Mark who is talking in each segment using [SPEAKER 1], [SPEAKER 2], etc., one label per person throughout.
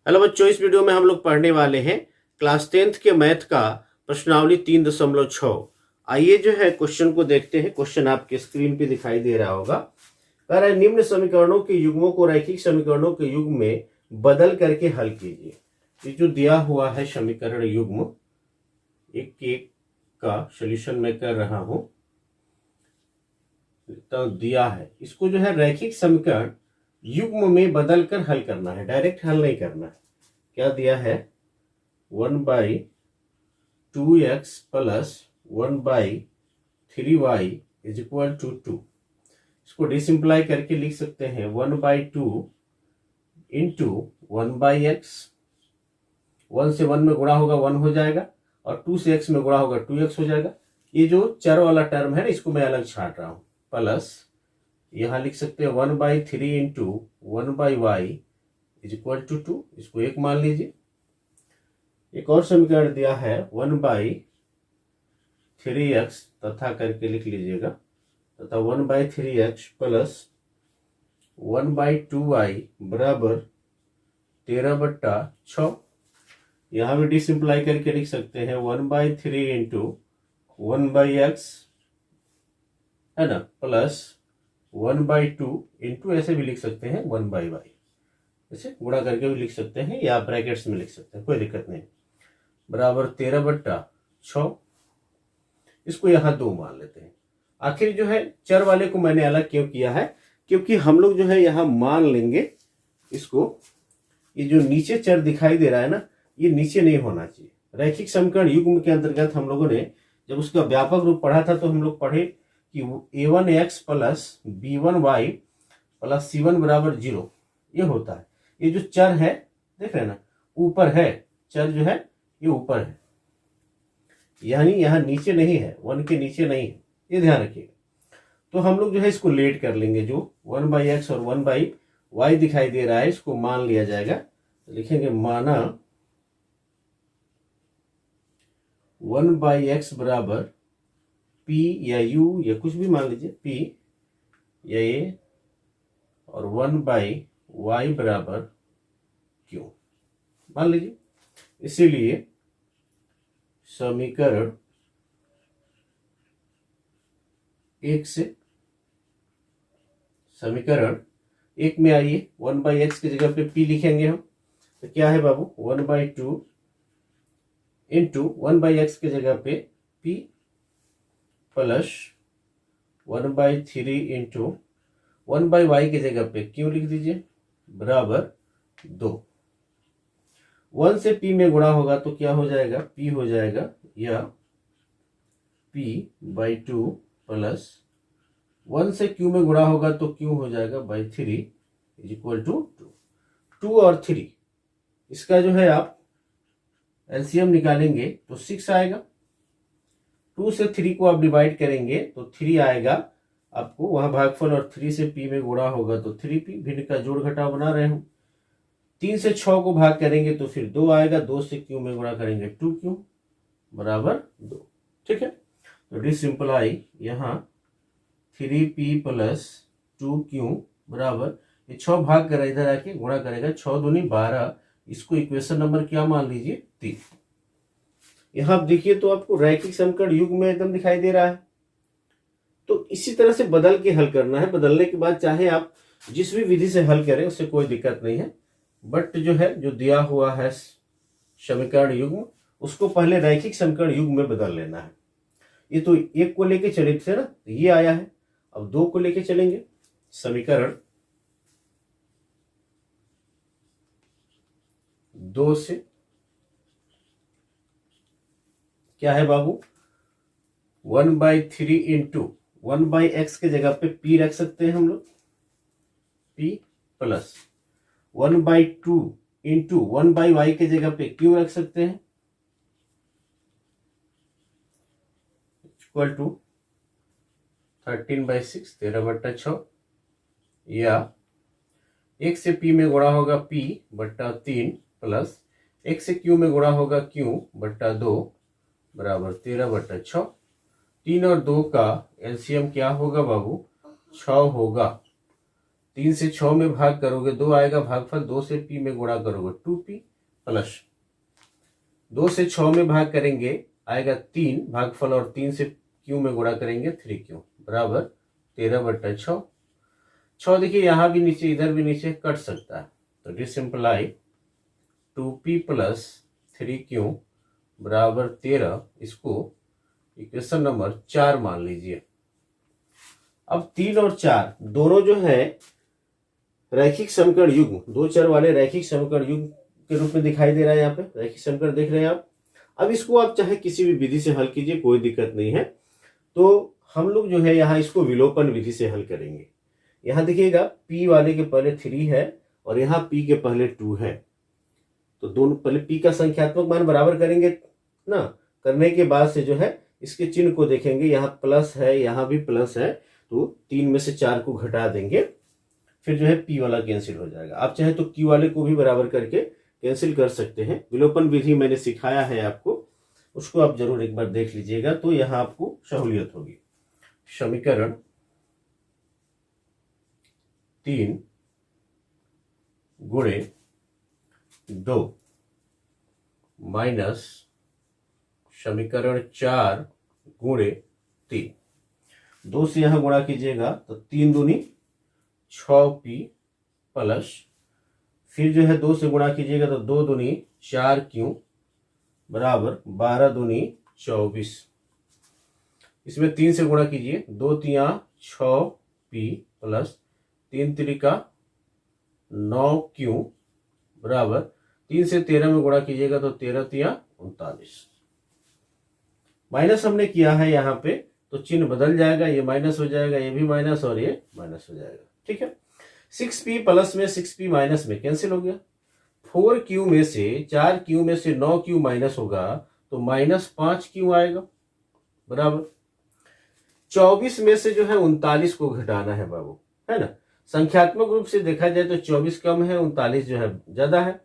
[SPEAKER 1] Hello बच्चों, इस video में हम लोग पढ़ने वाले हैं क्लास 10th के मैथ का प्रश्नावली 3.6। आइए जो है क्वेश्चन को देखते हैं। क्वेश्चन आपके स्क्रीन पे दिखाई दे रहा होगा। कह रहा है निम्न समीकरणों के युग्मों को रैखिक समीकरणों के युग्म में बदल करके हल कीजिए। ये जो दिया हुआ है समीकरण युग्म एक एक का सोल्यूशन मैं कर रहा हूं, तो दिया है इसको जो है रैखिक समीकरण युग्म में बदल कर हल करना है, डायरेक्ट हल नहीं करना है। क्या दिया है 1/2x plus 1/3y is equal to 2। इसको डिसिंप्लाई करके लिख सकते हैं 1/2 इंटू 1/x। 1 से 1 में गुणा होगा 1 हो जाएगा और 2 से x में गुणा होगा 2x हो जाएगा। ये जो चर वाला टर्म है ना, इसको मैं अलग छाट रहा हूं। प्लस यहां लिख सकते हैं 1/3 into 1/y is equal to 2। इसको एक मान लीजिए। एक और समीकरण दिया है 1/3x तथा करके लिख लीजिएगा, तथा 1/3x प्लस 1/2y बराबर 13/6। यहां भी डिसिंप्लाई करके लिख सकते हैं 1/3 इंटू 1/x है ना, प्लस 1/2 इंटू ऐसे भी लिख सकते हैं 1/y, ऐसे गुणा करके भी लिख सकते हैं या ब्रैकेट्स में लिख सकते हैं, कोई दिक्कत नहीं, बराबर 13/6। इसको यहां 2 मान लेते हैं। आखिर जो है चर वाले को मैंने अलग क्यों किया है, क्योंकि हम लोग जो है यहां मान लेंगे इसको, ये जो नीचे चर दिखाई दे रहा है ना, ये नीचे नहीं होना चाहिए। रैखिक समीकरण युग्म के अंतर्गत हम लोगों ने जब उसका व्यापक रूप पढ़ा था तो हम लोग पढ़े कि a1x plus b1y plus c1 बराबर 0 ये होता है। ये जो चर है देख रहे हैं ना, ऊपर है, चर जो है ये ऊपर है, यानी यहां नीचे नहीं है, 1 के नीचे नहीं है, ये ध्यान रखिएगा। तो हम लोग जो है इसको लेट कर लेंगे, जो 1/x और 1/y दिखाई दे रहा है इसको मान लिया जाएगा। तो लिखेंगे माना 1/x बराबर p या u या कुछ भी मान लीजिए, p या a, और 1/y बराबर q मान लीजिए। इसीलिए समीकरण 1 में आइए 1/x की जगह पे p लिखेंगे हम। तो क्या है बाबू 1/2 इंटू 1/x की जगह पे p प्लस 1/3 इंटू 1/y की जगह पे q लिख दीजिए बराबर 2। 1 से p में गुणा होगा तो क्या हो जाएगा, p हो जाएगा, या p/2 प्लस 1 से q में गुणा होगा तो q हो जाएगा /3 इज इक्वल टू 2। 2 और 3 इसका जो है आप एलसीएम निकालेंगे तो 6 आएगा। 2 से 3 को आप डिवाइड करेंगे तो 3 आएगा आपको, वहां भागफल, और 3 से p में गुणा होगा तो 3p, भिन्न का जोड़ घटाव बना रहे हम। 3 से 6 को भाग करेंगे तो फिर 2 आएगा, 2 से q में गुणा करेंगे 2q बराबर 2। ठीक है, तो डिसिंप्लाई यहाँ 3p प्लस 2q बराबर, ये 6 भाग कर इधर आके गुणा करेगा, 6 दूनी 12। इसको इक्वेशन नंबर क्या मान लीजिए 3। यहां आप देखिए तो आपको रैखिक समीकरण युग्म में एकदम दिखाई दे रहा है। तो इसी तरह से बदल के हल करना है। बदलने के बाद चाहे आप जिस भी विधि से हल करें उससे कोई दिक्कत नहीं है, बट जो है जो दिया हुआ है समीकरण युग्म उसको पहले रैखिक समीकरण युग्म में बदल लेना है। ये तो 1 को लेके चले थे ना, ये आया है, अब 2 को लेके चलेंगे। समीकरण 2 से क्या है बाबू 1/3 इंटू 1/x के जगह पे p रख सकते हैं हम लोग, p प्लस 1/2 इंटू 1/y के जगह पे q रख सकते हैं इक्वल टू 13/6 13/6, या 1 से p में गुणा होगा p/3 प्लस 1 से q में गुणा होगा q/2 बराबर 13/6। 3 और 2 का एलसीएम क्या होगा बाबू 6 होगा। 3 से 6 में भाग करोगे 2 आएगा भागफल, 2 से p में गुणा करोगे 2p प्लस 2 से 6 में भाग करेंगे आएगा 3 भागफल, और 3 से q में गुणा करेंगे 3q बराबर 13/6। 6 देखिए यहाँ भी नीचे इधर भी नीचे कट सकता है, तो दिस सिंपलाई 2p प्लस 3q बराबर 13। इसको इक्वेशन नंबर 4 मान लीजिए। अब 3 और 4 दोनों जो है रैखिक समीकरण युग्म, दो चर वाले रैखिक समीकरण युग्म के रूप में दिखाई दे रहा है। यहाँ पे रैखिक समीकरण देख रहे हैं आप। अब इसको आप चाहे किसी भी विधि से हल कीजिए, कोई दिक्कत नहीं है। तो हम लोग जो है यहाँ इसको विलोपन विधि से हल करेंगे। यहाँ देखिएगा p वाले के पहले 3 है और यहाँ p के पहले 2 है, तो दोनों पहले p का संख्यात्मक मान बराबर करेंगे ना। करने के बाद से जो है इसके चिन्ह को देखेंगे, यहाँ प्लस है यहाँ भी प्लस है, तो 3 में से 4 को घटा देंगे, फिर जो है p वाला कैंसिल हो जाएगा। आप चाहे तो q वाले को भी बराबर करके कैंसिल कर सकते हैं। विलोपन विधि मैंने सिखाया है आपको, उसको आप जरूर एक बार देख लीजिएगा, तो यहाँ आपको सहूलियत होगी। समीकरण 3 गुणे 2 माइनस समीकरण 4 गुणे 3, 2 से यहां गुणा कीजिएगा तो 3 दूनी 6p प्लस, फिर जो है 2 से गुणा कीजिएगा तो 2 दूनी 4q बराबर 12 दूनी 24। इसमें 3 से गुणा कीजिए, 2 तिया 6p प्लस 3 त्रिका 9q बराबर 3 से 13 में गुणा कीजिएगा तो 13 तिया 39। माइनस हमने किया है यहाँ पे, तो चिन्ह बदल जाएगा, ये माइनस हो जाएगा, ये भी माइनस और ये माइनस हो जाएगा। ठीक है, 6p प्लस में 6p माइनस में कैंसिल हो गया। 4q में से 4q में से 9q माइनस होगा तो माइनस 5q आएगा बराबर 24 में से जो है 39 को घटाना है बाबू, है ना। संख्यात्मक रूप से देखा जाए तो 24 कम है, 39 जो है ज्यादा है,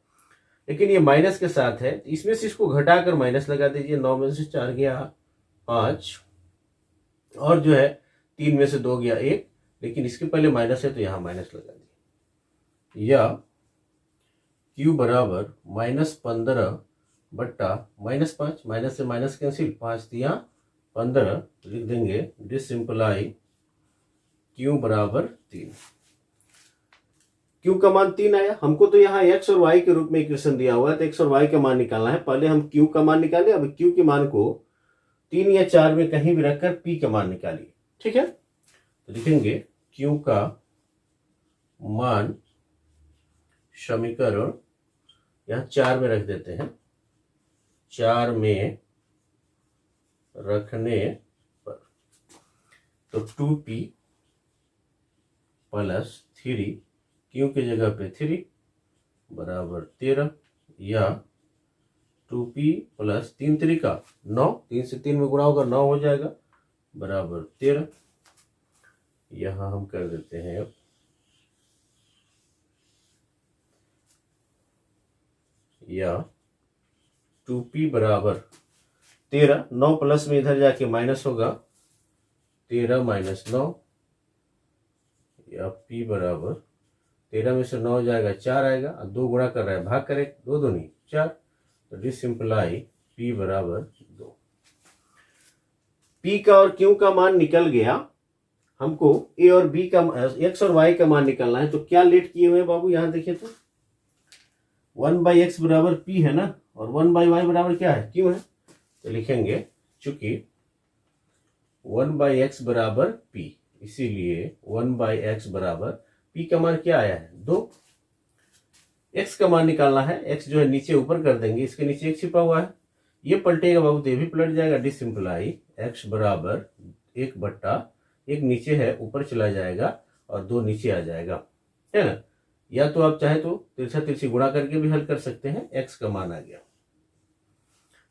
[SPEAKER 1] लेकिन ये माइनस के साथ है, इसमें से इसको घटाकर माइनस लगा दीजिए। 9 में से 4 गया 5 और जो है 3 में से 2 गया 1, लेकिन इसके पहले माइनस है तो यहां माइनस लगा दिए। या q बराबर -15 बट्टा -5, माइनस से माइनस कैंसिल, 5 दिया 15 लिख देंगे। दिस सिंपलाई q बराबर 3। q का मान 3 आया। हमको तो यहाँ x और y के रूप में इक्वेशन दिया हुआ है, तो x और y का मान निकालना है। पहले हम q का मान निकाले, अब q के मान को 3 या 4 में कहीं भी रखकर p का मान निकालिए। ठीक है, तो लिखेंगे q का मान समीकरण यहाँ 4 में रख देते हैं, 4 में रखने पर तो 2p प्लस 3, q की जगह पे 3 बराबर 13, या 2p प्लस 3 त्रिका 9, 3 से 3 में गुणा होगा 9 हो जाएगा बराबर 13। यहां हम कर देते हैं अब या 2p बराबर 13, 9 प्लस में इधर जाके माइनस होगा 13 माइनस 9, या p बराबर 13 में से 9 जाएगा 4 आएगा, और 2 गुणा कर रहा है भाग करे, 2 दूनी 4, तो दिस सिंपलाई p बराबर 2। p का और q का मान निकल गया। हमको a और b का x और y का मान निकालना है। तो क्या लेट किए हुए बाबू, यहां देखिए तो 1/x बराबर p है ना, और 1/y बराबर क्या है, q है। तो लिखेंगे चूंकि 1/x बराबर p, इसीलिए 1/x बराबर p का मान क्या आया है 2। x का मान निकालना है, x जो है नीचे ऊपर कर देंगे, इसके नीचे x छिपा हुआ है, ये पलटेगा बाबू तो ये भी पलट जाएगा। डिस सिंपलाई x बराबर 1/1 नीचे है ऊपर चला जाएगा और 2 नीचे आ जाएगा, है ना। या तो आप चाहे तो तिरछा तिरछी गुणा करके भी हल कर सकते हैं, x का मान आ गया।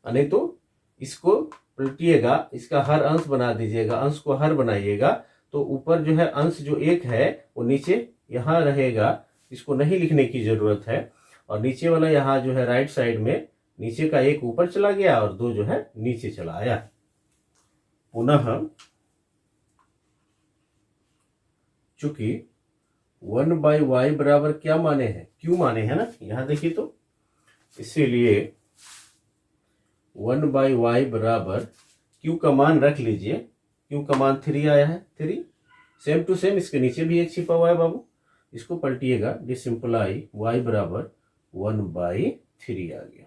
[SPEAKER 1] नहीं तो इसको पलटिएगा, इसका हर अंश बना दीजिएगा, अंश को हर बनाइएगा, तो ऊपर जो है अंश जो 1 है वो नीचे यहाँ रहेगा, इसको नहीं लिखने की जरूरत है। और नीचे वाला यहाँ जो है राइट साइड में नीचे का 1 ऊपर चला गया और 2 जो है नीचे चला आया। पुनः चूंकि 1/y बराबर क्या माने हैं, क्यू माने हैं ना, यहां देखिए तो, इसीलिए 1/y बराबर क्यू का मान रख लीजिए, क्यू का मान 3 आया है, 3 सेम टू सेम इसके नीचे भी एक छिपा हुआ है बाबू, इसको पलटिएगा, डिसिंप्लाई y बराबर 1/3 आ गया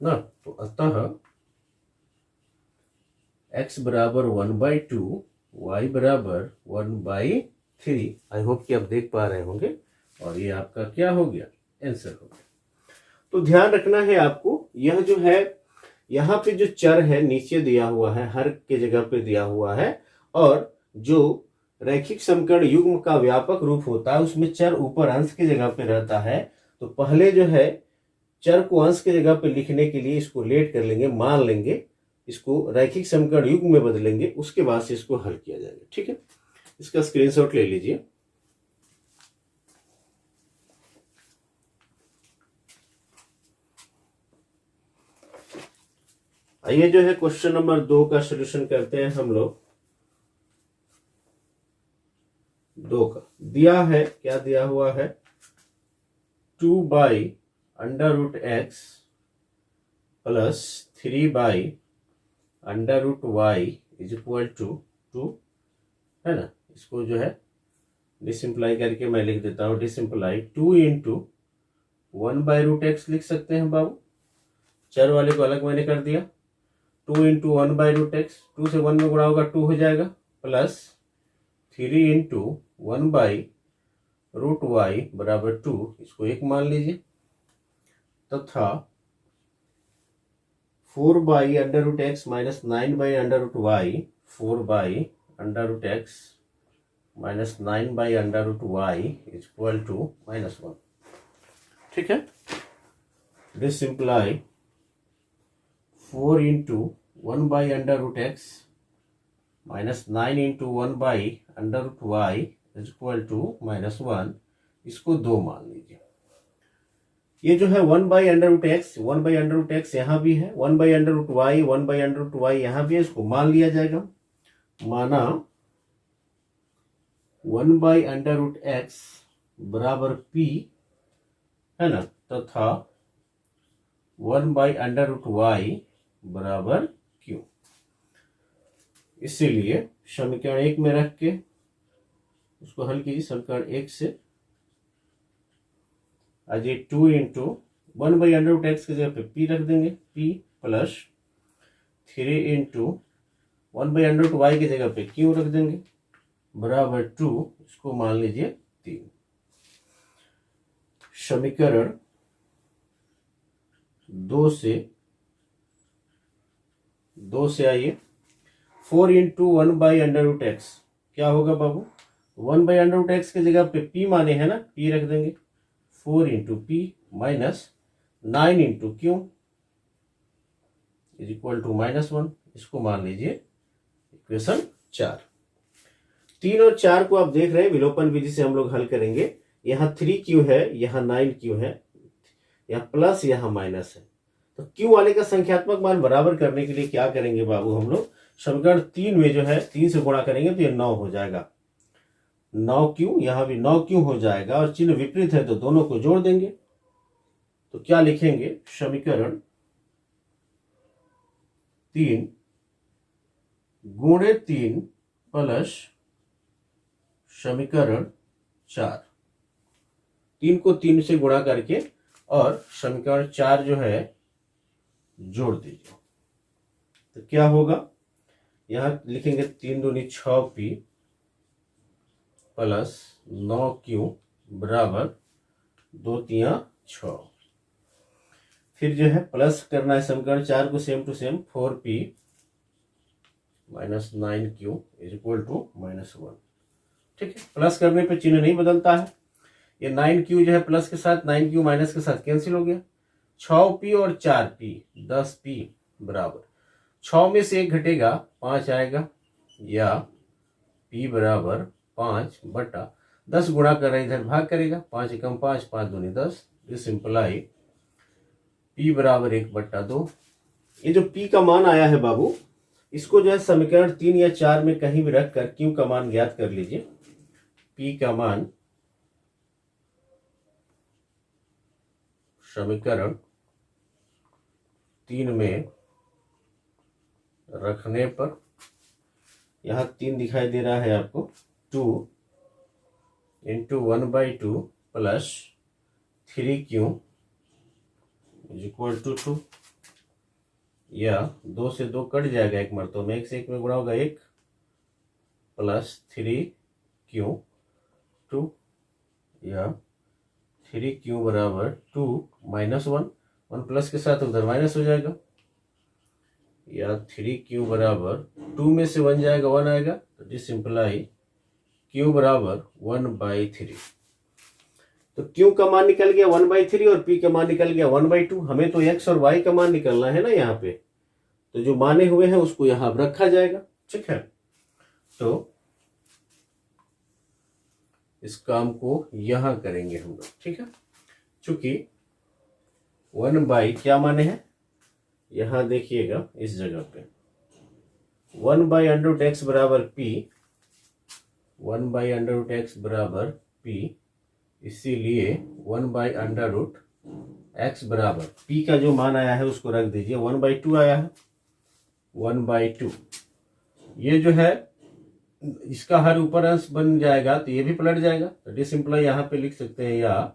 [SPEAKER 1] ना। तो अतः x बराबर 1/2, y बराबर 1/3। आई होप कि आप देख पा रहे होंगे, और ये आपका क्या हो गया, आंसर हो गया। तो ध्यान रखना है आपको, यह जो है यहाँ पे जो चर है नीचे दिया हुआ है, हर के जगह पे दिया हुआ है, और जो रैखिक समीकरण युग्म का व्यापक रूप होता है उसमें चर ऊपर अंश की जगह पे रहता है। तो पहले जो है चर को अंश की जगह पे लिखने के लिए इसको लेट कर लेंगे, मान लेंगे, इसको रैखिक समीकरण युग्म में बदलेंगे, उसके बाद से इसको हल किया जाएगा। ठीक है, इसका स्क्रीनशॉट ले लीजिए। आइए जो है क्वेश्चन नंबर 2 का सॉल्यूशन करते हैं हम लोग। 2 का दिया है, क्या दिया हुआ है, 2/√x plus 3/√y is equal to 2 है ना। इसको जो है डिसिंप्लाई करके मैं लिख देता हूं, डिसिंप्लाई 2 इंटू 1/√x लिख सकते हैं बाबू, चर वाले को अलग मैंने कर दिया, 2 इंटू 1/√x, 2 से 1 में गुणा होगा 2 हो जाएगा, प्लस 3 इंटू 1/√y बराबर 2, इसको 1 मान लीजिए, तथा 4/√x minus 9/√y, 4/√x minus 9/√y is equal to -1। ठीक है, this simply 4 into 1/√x minus 9 into 1/√y is equal to -1, इसको 2 मान लीजिए। ये जो है 1/√x यहाँ भी है, 1/√y 1/√y यहाँ भी है, इसको मान लिया जाएगा, माना 1/√x बराबर p है ना, तथा 1/√y बराबर q। इसीलिए समीकरण 1 में रख के उसको हल कीजिए, समीकरण 1 से आज ये 2 इंटू 1/√x की जगह पे p रख देंगे, p प्लस 3 इंटू 1/√y की जगह पे q रख देंगे, बराबर 2, इसको मान लीजिए 3। समीकरण 2 से आइए, 4 इंटू 1/√x क्या होगा बाबू, 1/√x की जगह पे p माने है ना, p रख देंगे, 4 into p minus 9 into q is equal to -1, इसको मान लीजिए इक्वेशन 4। 3 और 4 को आप देख रहे हैं, विलोपन विधि से हम लोग हल करेंगे। यहाँ 3q है, यहाँ 9q है, यहाँ प्लस यहाँ माइनस है, तो q वाले का संख्यात्मक मान बराबर करने के लिए क्या करेंगे बाबू, हम लोग समीकरण 3 में जो है 3 से गुणा करेंगे तो ये 9 हो जाएगा, 9q, यहाँ भी 9q हो जाएगा, और चिन्ह विपरीत है तो दोनों को जोड़ देंगे। तो क्या लिखेंगे, समीकरण 3 गुणे 3 प्लस समीकरण 4, 3 को 3 से गुणा करके और समीकरण 4 जो है जोड़ दीजिए, तो क्या होगा, यहां लिखेंगे 3 दूनी 6p प्लस 9q बराबर 2 3 6। फिर जो है प्लस करना है समीकरण 4 को same to same, 4p minus 9q is equal to -1। ठीक है, प्लस करने पे चिन्ह नहीं बदलता है, ये 9q जो है प्लस के साथ 9q माइनस के साथ कैंसिल हो गया, 6p और 4p 10p बराबर 6 में से 1 घटेगा 5 आएगा, या p बराबर 5/10 गुणा कर रहे इधर भाग करेगा, 5 एकम 5, 5 दूनी 10, दिस इंप्लाई p बराबर 1/2। ये जो p का मान आया है बाबू, इसको जो है समीकरण 3 या 4 में कहीं भी रखकर q का मान ज्ञात कर लीजिए। P का मान समीकरण 3 में रखने पर, यहाँ 3 दिखाई दे रहा है आपको, 2 into 1/2 plus 3Q is equal to 2, या 2 से 2 कट जाएगा एक मरतबा में, 1 से 1 में गुणा होगा 1 प्लस 3Q 2, या 3Q बराबर 2 माइनस 1 प्लस के साथ उधर माइनस हो जाएगा, या 3Q बराबर 2 में से 1 जाएगा 1 आएगा, तो दिस सिंप्लाई Q बराबर 1/3। तो Q का मान निकल गया 1/3 और P का मान निकल गया 1/2। हमें तो X और Y का मान निकलना है ना यहाँ पे, तो जो माने हुए हैं उसको यहाँ रखा जाएगा। ठीक है, तो इस काम को यहां करेंगे हम लोग। ठीक है, चूंकि 1 क्या माने हैं, यहां देखिएगा इस जगह पे 1/√x बराबर P, 1/√x बराबर P, इसीलिए 1/√x बराबर P का जो मान आया है उसको रख दीजिए, 1/2 आया है, 1/2। ये जो है इसका हर ऊपर अंश बन जाएगा तो ये भी पलट जाएगा, तो दिस सिंपलाई यहाँ पे लिख सकते हैं, या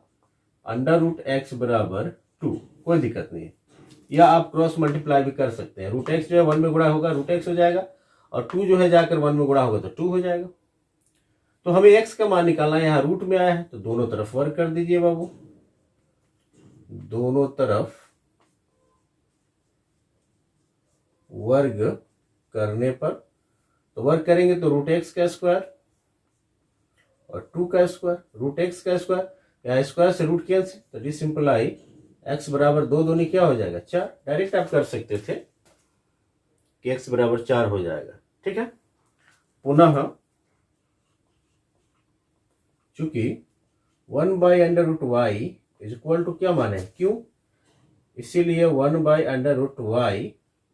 [SPEAKER 1] √x बराबर 2, कोई दिक्कत नहीं है, या आप क्रॉस मल्टीप्लाई भी कर सकते हैं। √x जो है 1 में गुणा होगा √x हो जाएगा, और 2 जो है जाकर 1 में गुणा होगा तो 2 हो जाएगा। तो हमें x का मान निकालना है, यहाँ रूट में आया है तो दोनों तरफ वर्ग कर दीजिए बाबू, दोनों तरफ वर्ग करने पर, तो वर्ग करेंगे तो √x का स्क्वायर और 2 का स्क्वायर, √x का स्क्वायर, या स्क्वायर से रूट कैंसिल, तो दिस सिंपलाई x बराबर 2 दूनी क्या हो जाएगा 4। डायरेक्ट आप कर सकते थे कि x बराबर 4 हो जाएगा। ठीक है, पुनः चूंकि 1/√y इज इक्वल टू क्या माने Q, इसीलिए 1/√y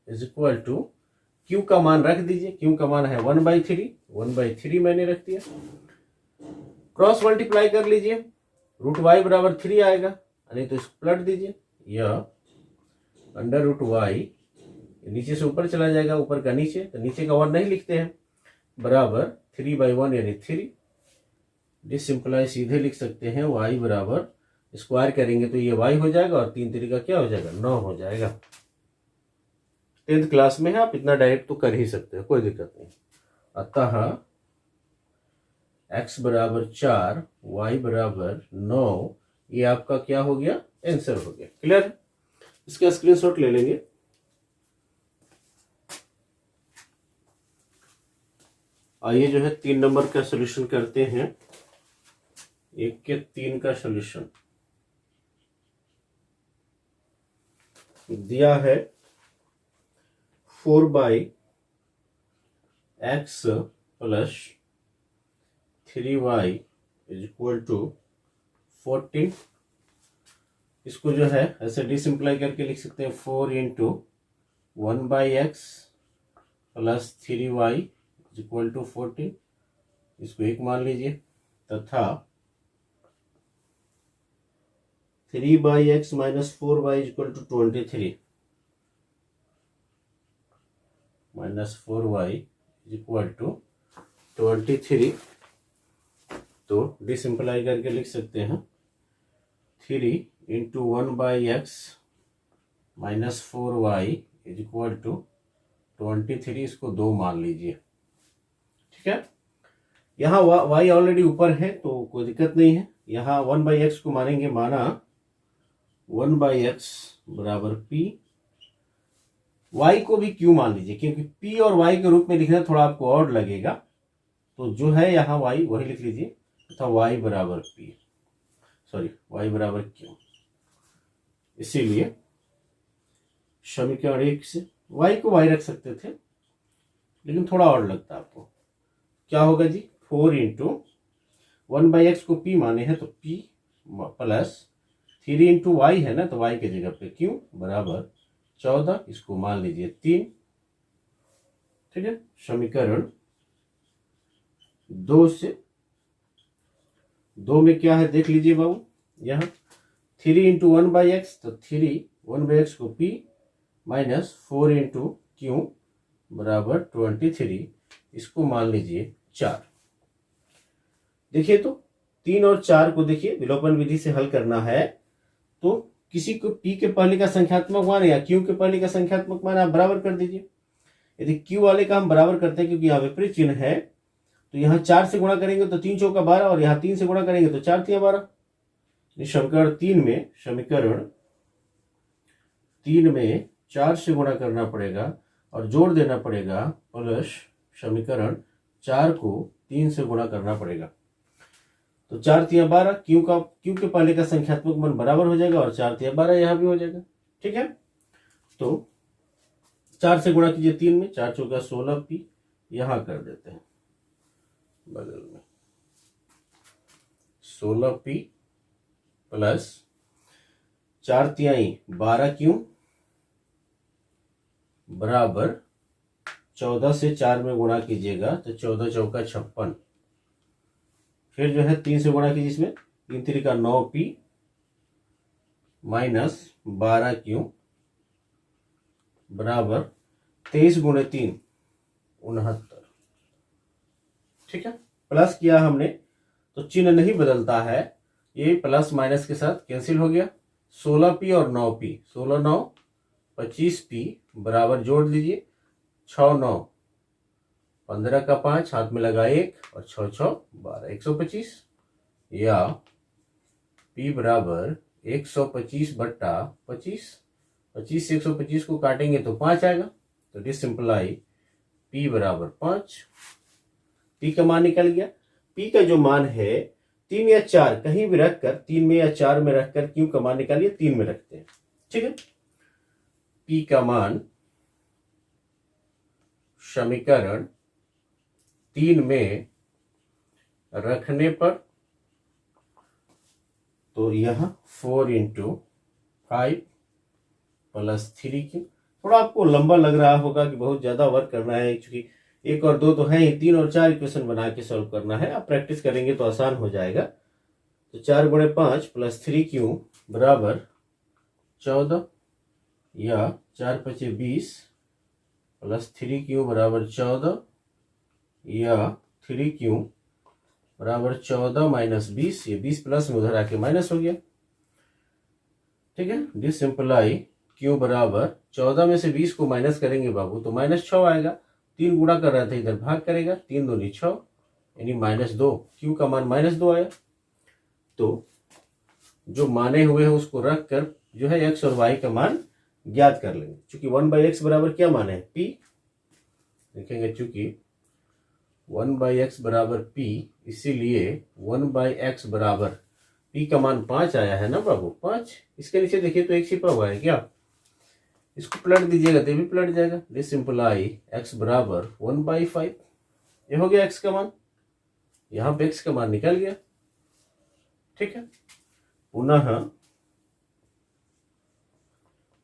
[SPEAKER 1] is equal to Q का मान रख दीजिए, Q का मान है 1/3 मैंने रख दिया, क्रॉस मल्टीप्लाई कर लीजिए, √y बराबर 3 आएगा, नहीं तो इसको पलट दीजिए, यह √y नीचे से ऊपर चला जाएगा, ऊपर का नीचे, तो नीचे का 1 नहीं लिखते हैं, बराबर 3/1 यानी 3। दिस सिंपलाई सीधे लिख सकते हैं y बराबर, स्क्वायर करेंगे तो ये y हो जाएगा और 3 का क्या हो जाएगा 9 हो जाएगा। 10th क्लास में है, आप इतना डायरेक्ट तो कर ही सकते हो, कोई दिक्कत नहीं। अतः x बराबर 4, y बराबर 9, ये आपका क्या हो गया आंसर हो गया। क्लियर है, इसका स्क्रीनशॉट ले लेंगे। आइए जो है 3 नंबर का सॉल्यूशन करते हैं, 1 के 3 का सॉल्यूशन दिया है 4/x plus 3y is equal to 14। इसको जो है ऐसे डिसिंप्लाई करके लिख सकते हैं, 4 into 1/x plus 3y is equal to 14, इसको 1 मान लीजिए, तथा 3/x minus 4y is equal to 23 minus 4y is equal to 23। तो डिसिंप्लाई करके लिख सकते हैं 3 into 1/x minus 4y is equal to 23, इसको 2 मान लीजिए। ठीक है, यहाँ y ऑलरेडी ऊपर है तो कोई दिक्कत नहीं है, यहाँ 1/x को मानेंगे, माना 1/x बराबर p, y को भी q मान लीजिए, क्योंकि p और y के रूप में लिखना थोड़ा आपको और लगेगा, तो जो है यहाँ y वही लिख लीजिए, तथा y बराबर p, सॉरी y बराबर q, इसीलिए समीकरण 1 से y को y रख सकते थे, लेकिन थोड़ा और लगता आपको, क्या होगा जी 4 इंटू 1/x को p माने हैं तो p प्लस 3 इंटू y है ना, तो y के जगह पे q बराबर 14, इसको मान लीजिए 3। ठीक है, समीकरण 2 से 2 में क्या है देख लीजिए बाबू, यहाँ 3 इंटू 1/x, तो 3 1/x को p माइनस 4 इंटू क्यू बराबर 23, इसको मान लीजिए 4। देखिए तो 3 और 4 को देखिए विलोपन विधि से हल करना है, तो किसी को p के पहले का संख्यात्मक मान या q के पहले का संख्यात्मक मान आप बराबर कर दीजिए। यदि q वाले का हम बराबर करते हैं क्योंकि यहाँ विपरीत चिन्ह है, तो यहाँ 4 से गुणा करेंगे तो 3 चौका 12, और यहाँ 3 से गुणा करेंगे तो 4 तिया 12। समीकरण 3 में 4 से गुणा करना पड़ेगा और जोड़ देना पड़ेगा, प्लस समीकरण 4 को 3 से गुणा करना पड़ेगा। तो 4 तिया 12, क्यू के पहले का संख्यात्मक मान बराबर हो जाएगा और 4 तिया 12 यहाँ भी हो जाएगा। ठीक है, तो 4 से गुणा कीजिए 3 में, 4 चौका 16 p, यहाँ कर देते हैं बगल में 16 p प्लस 4 तिहाई 12 क्यू बराबर 14 से 4 में गुणा कीजिएगा तो 14 चौका 56, फिर जो है 3 से गुणा कीजिए, इसमें 3 3 का 9 p माइनस 12 क्यू बराबर 23 गुणे 3 69। ठीक है, प्लस किया हमने तो चिन्ह नहीं बदलता है, ये प्लस माइनस के साथ कैंसिल हो गया। 16p और 9p, 16 9 25p बराबर जोड़ दीजिए, 6 9 15 का 5 हाथ में लगा 1 और 6 6 12, 125, या p बराबर 125 बट्टा 25, 25 से 125 को काटेंगे तो 5 आएगा, तो दिस सिंप्लाई p बराबर 5। p का मान निकल गया। p का जो मान है 3 या 4 कहीं भी रखकर, 3 में या 4 में रखकर क्यू का मान निकालिए, 3 में रखते हैं। ठीक है, p का मान समीकरण 3 में रखने पर तो यह 4 इंटू 5 प्लस 3 क्यू। थोड़ा आपको लंबा लग रहा होगा कि बहुत ज्यादा वर्क करना है, क्योंकि 1 और 2 तो है ही, 3 और 4 इक्वेशन बना के सॉल्व करना है। आप प्रैक्टिस करेंगे तो आसान हो जाएगा। तो 4 गुणे 5 प्लस 3 क्यू बराबर 14, या 4 5 20 प्लस 3 क्यू बराबर 14, या 3 क्यू बराबर 14 माइनस 20, ये 20 प्लस में उधर आके माइनस हो गया। ठीक है, दिस सिंप्लाई क्यू बराबर 14 में से 20 को माइनस करेंगे बाबू तो माइनस 6 आएगा। 3 गुणा कर रहा था, इधर भाग करेगा, 3 दूनी 6 यानी -2, क्यू का मान -2 आया। तो जो माने हुए हैं उसको रख कर जो है x और y का मान ज्ञात कर लेंगे। चूंकि 1/x बराबर क्या मान है, p, देखेंगे चूंकि 1/x बराबर p, इसीलिए 1/x बराबर p का मान 5 आया है ना बाबू, 5। इसके नीचे देखिए तो एक छिपा हुआ है क्या, इसको पलट दीजिएगा तो भी पलट जाएगा। दिस सिंप्लाई x बराबर 1/5, ये हो गया x का मान, यहां पे x का मान निकल गया। ठीक है, पुनः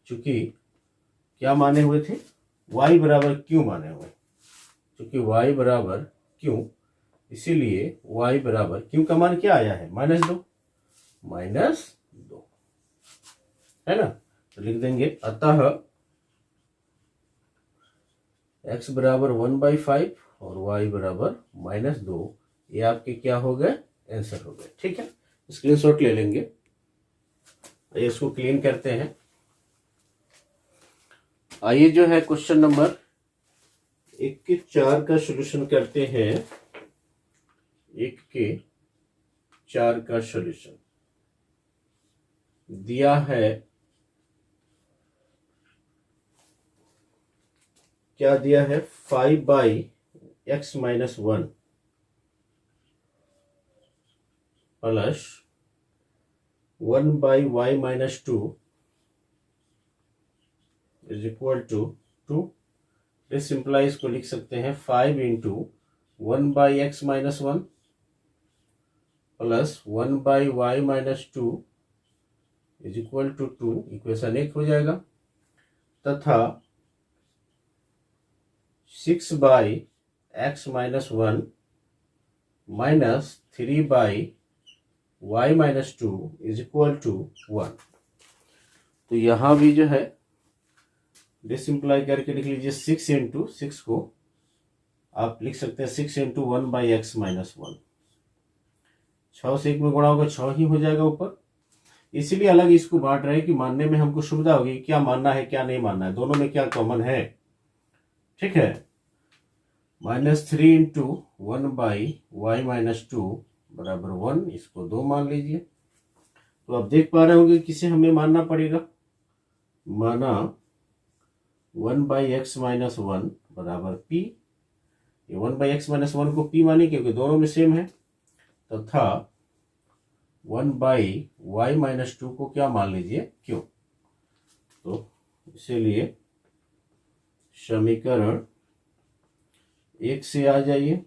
[SPEAKER 1] चूंकि क्या माने हुए थे, y बराबर q माने हुए, चूंकि y बराबर q, इसीलिए y बराबर q का मान क्या आया है, -2, -2 है ना। तो लिख देंगे अतः x बराबर 1/5 और y बराबर -2, ये आपके क्या हो गए, आंसर हो गए। ठीक है, स्क्रीनशॉट ले लेंगे, इसको क्लीन करते हैं। आइए जो है क्वेश्चन नंबर 1 के 4 का सॉल्यूशन करते हैं। 1 के 4 का सॉल्यूशन दिया है, क्या दिया है, 5/x - 1 plus 1/y - 2 is equal to 2। This simplify को लिख सकते हैं 5 into 1/x - 1 plus 1/y - 2 is equal to 2, equation 1 हो जाएगा, तथा 6/x - 1 minus 3/y y minus two is equal to 1। तो यहां भी जो है डिसिम्प्लाई करके लिख लीजिए 6 इंटू 6 को आप लिख सकते हैं 6 इंटू 1/x-1। 6 से 1 में गुणा होगा 6 ही हो जाएगा ऊपर। इसीलिए अलग इसको बांट रहे हैं कि मानने में हमको सुविधा होगी क्या मानना है क्या नहीं मानना है, दोनों में क्या कॉमन है। ठीक है, -3 इंटू 1/y-2 बराबर 1, इसको 2 मान लीजिए। तो आप देख पा रहे होंगे किसे हमें मानना पड़ेगा, माना 1/x-1 बराबर p। ये 1/x-1 को p माने क्योंकि दोनों में सेम है, तथा 1/y-2 को क्या मान लीजिए q। तो इसीलिए समीकरण 1 से आ जाइए,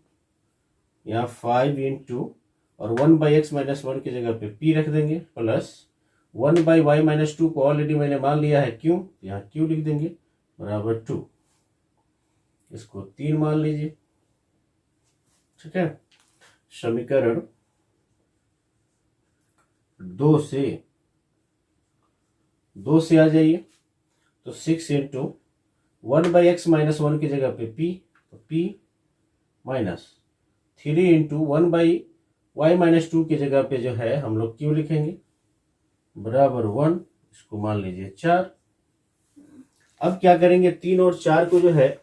[SPEAKER 1] यहाँ 5 इंटू और 1/x-1 की जगह पे p रख देंगे, प्लस 1/y-2 को ऑलरेडी मैंने मान लिया है q, यहाँ q लिख देंगे बराबर 2, इसको 3 मान लीजिए। ठीक है, समीकरण 2 से आ जाइए, तो 6 इंटू 1/x-1 की जगह पे p, तो p माइनस 3 इंटू 1/y-2 की जगह पे जो है हम लोग q लिखेंगे बराबर 1, इसको मान लीजिए 4। अब क्या करेंगे, 3 और 4 को जो है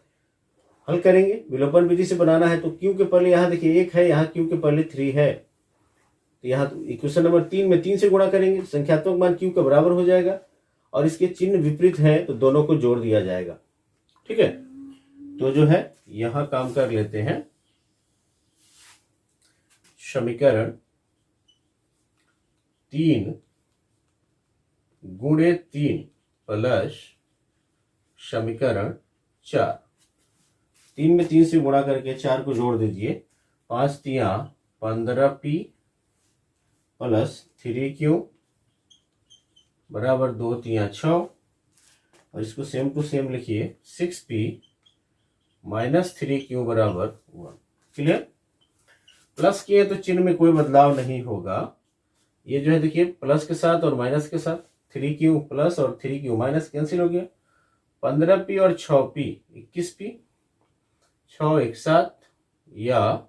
[SPEAKER 1] हल करेंगे, विलोपन विधि से बनाना है। तो q के पहले यहाँ देखिए 1 है, यहाँ q के पहले 3 है, तो यहाँ इक्वेशन नंबर 3 में 3 से गुणा करेंगे, संख्यात्मक मान q का बराबर हो जाएगा और इसके चिन्ह विपरीत है तो दोनों को जोड़ दिया जाएगा। ठीक है, तो जो है यहां काम कर लेते हैं, समीकरण 3 गुणे 3 प्लस समीकरण 4। 3 में 3 से गुणा करके 4 को जोड़ दीजिए, 5 तिया 15p प्लस 3q बराबर 2 तिया 6, और इसको सेम टू सेम लिखिए 6p माइनस 3q बराबर 1। क्लियर, प्लस किए तो चिन्ह में कोई बदलाव नहीं होगा। ये जो है देखिए प्लस के साथ और माइनस के साथ 3q प्लस और 3q माइनस कैंसिल हो गया, 15p और 6p 21p, 6 1 7, या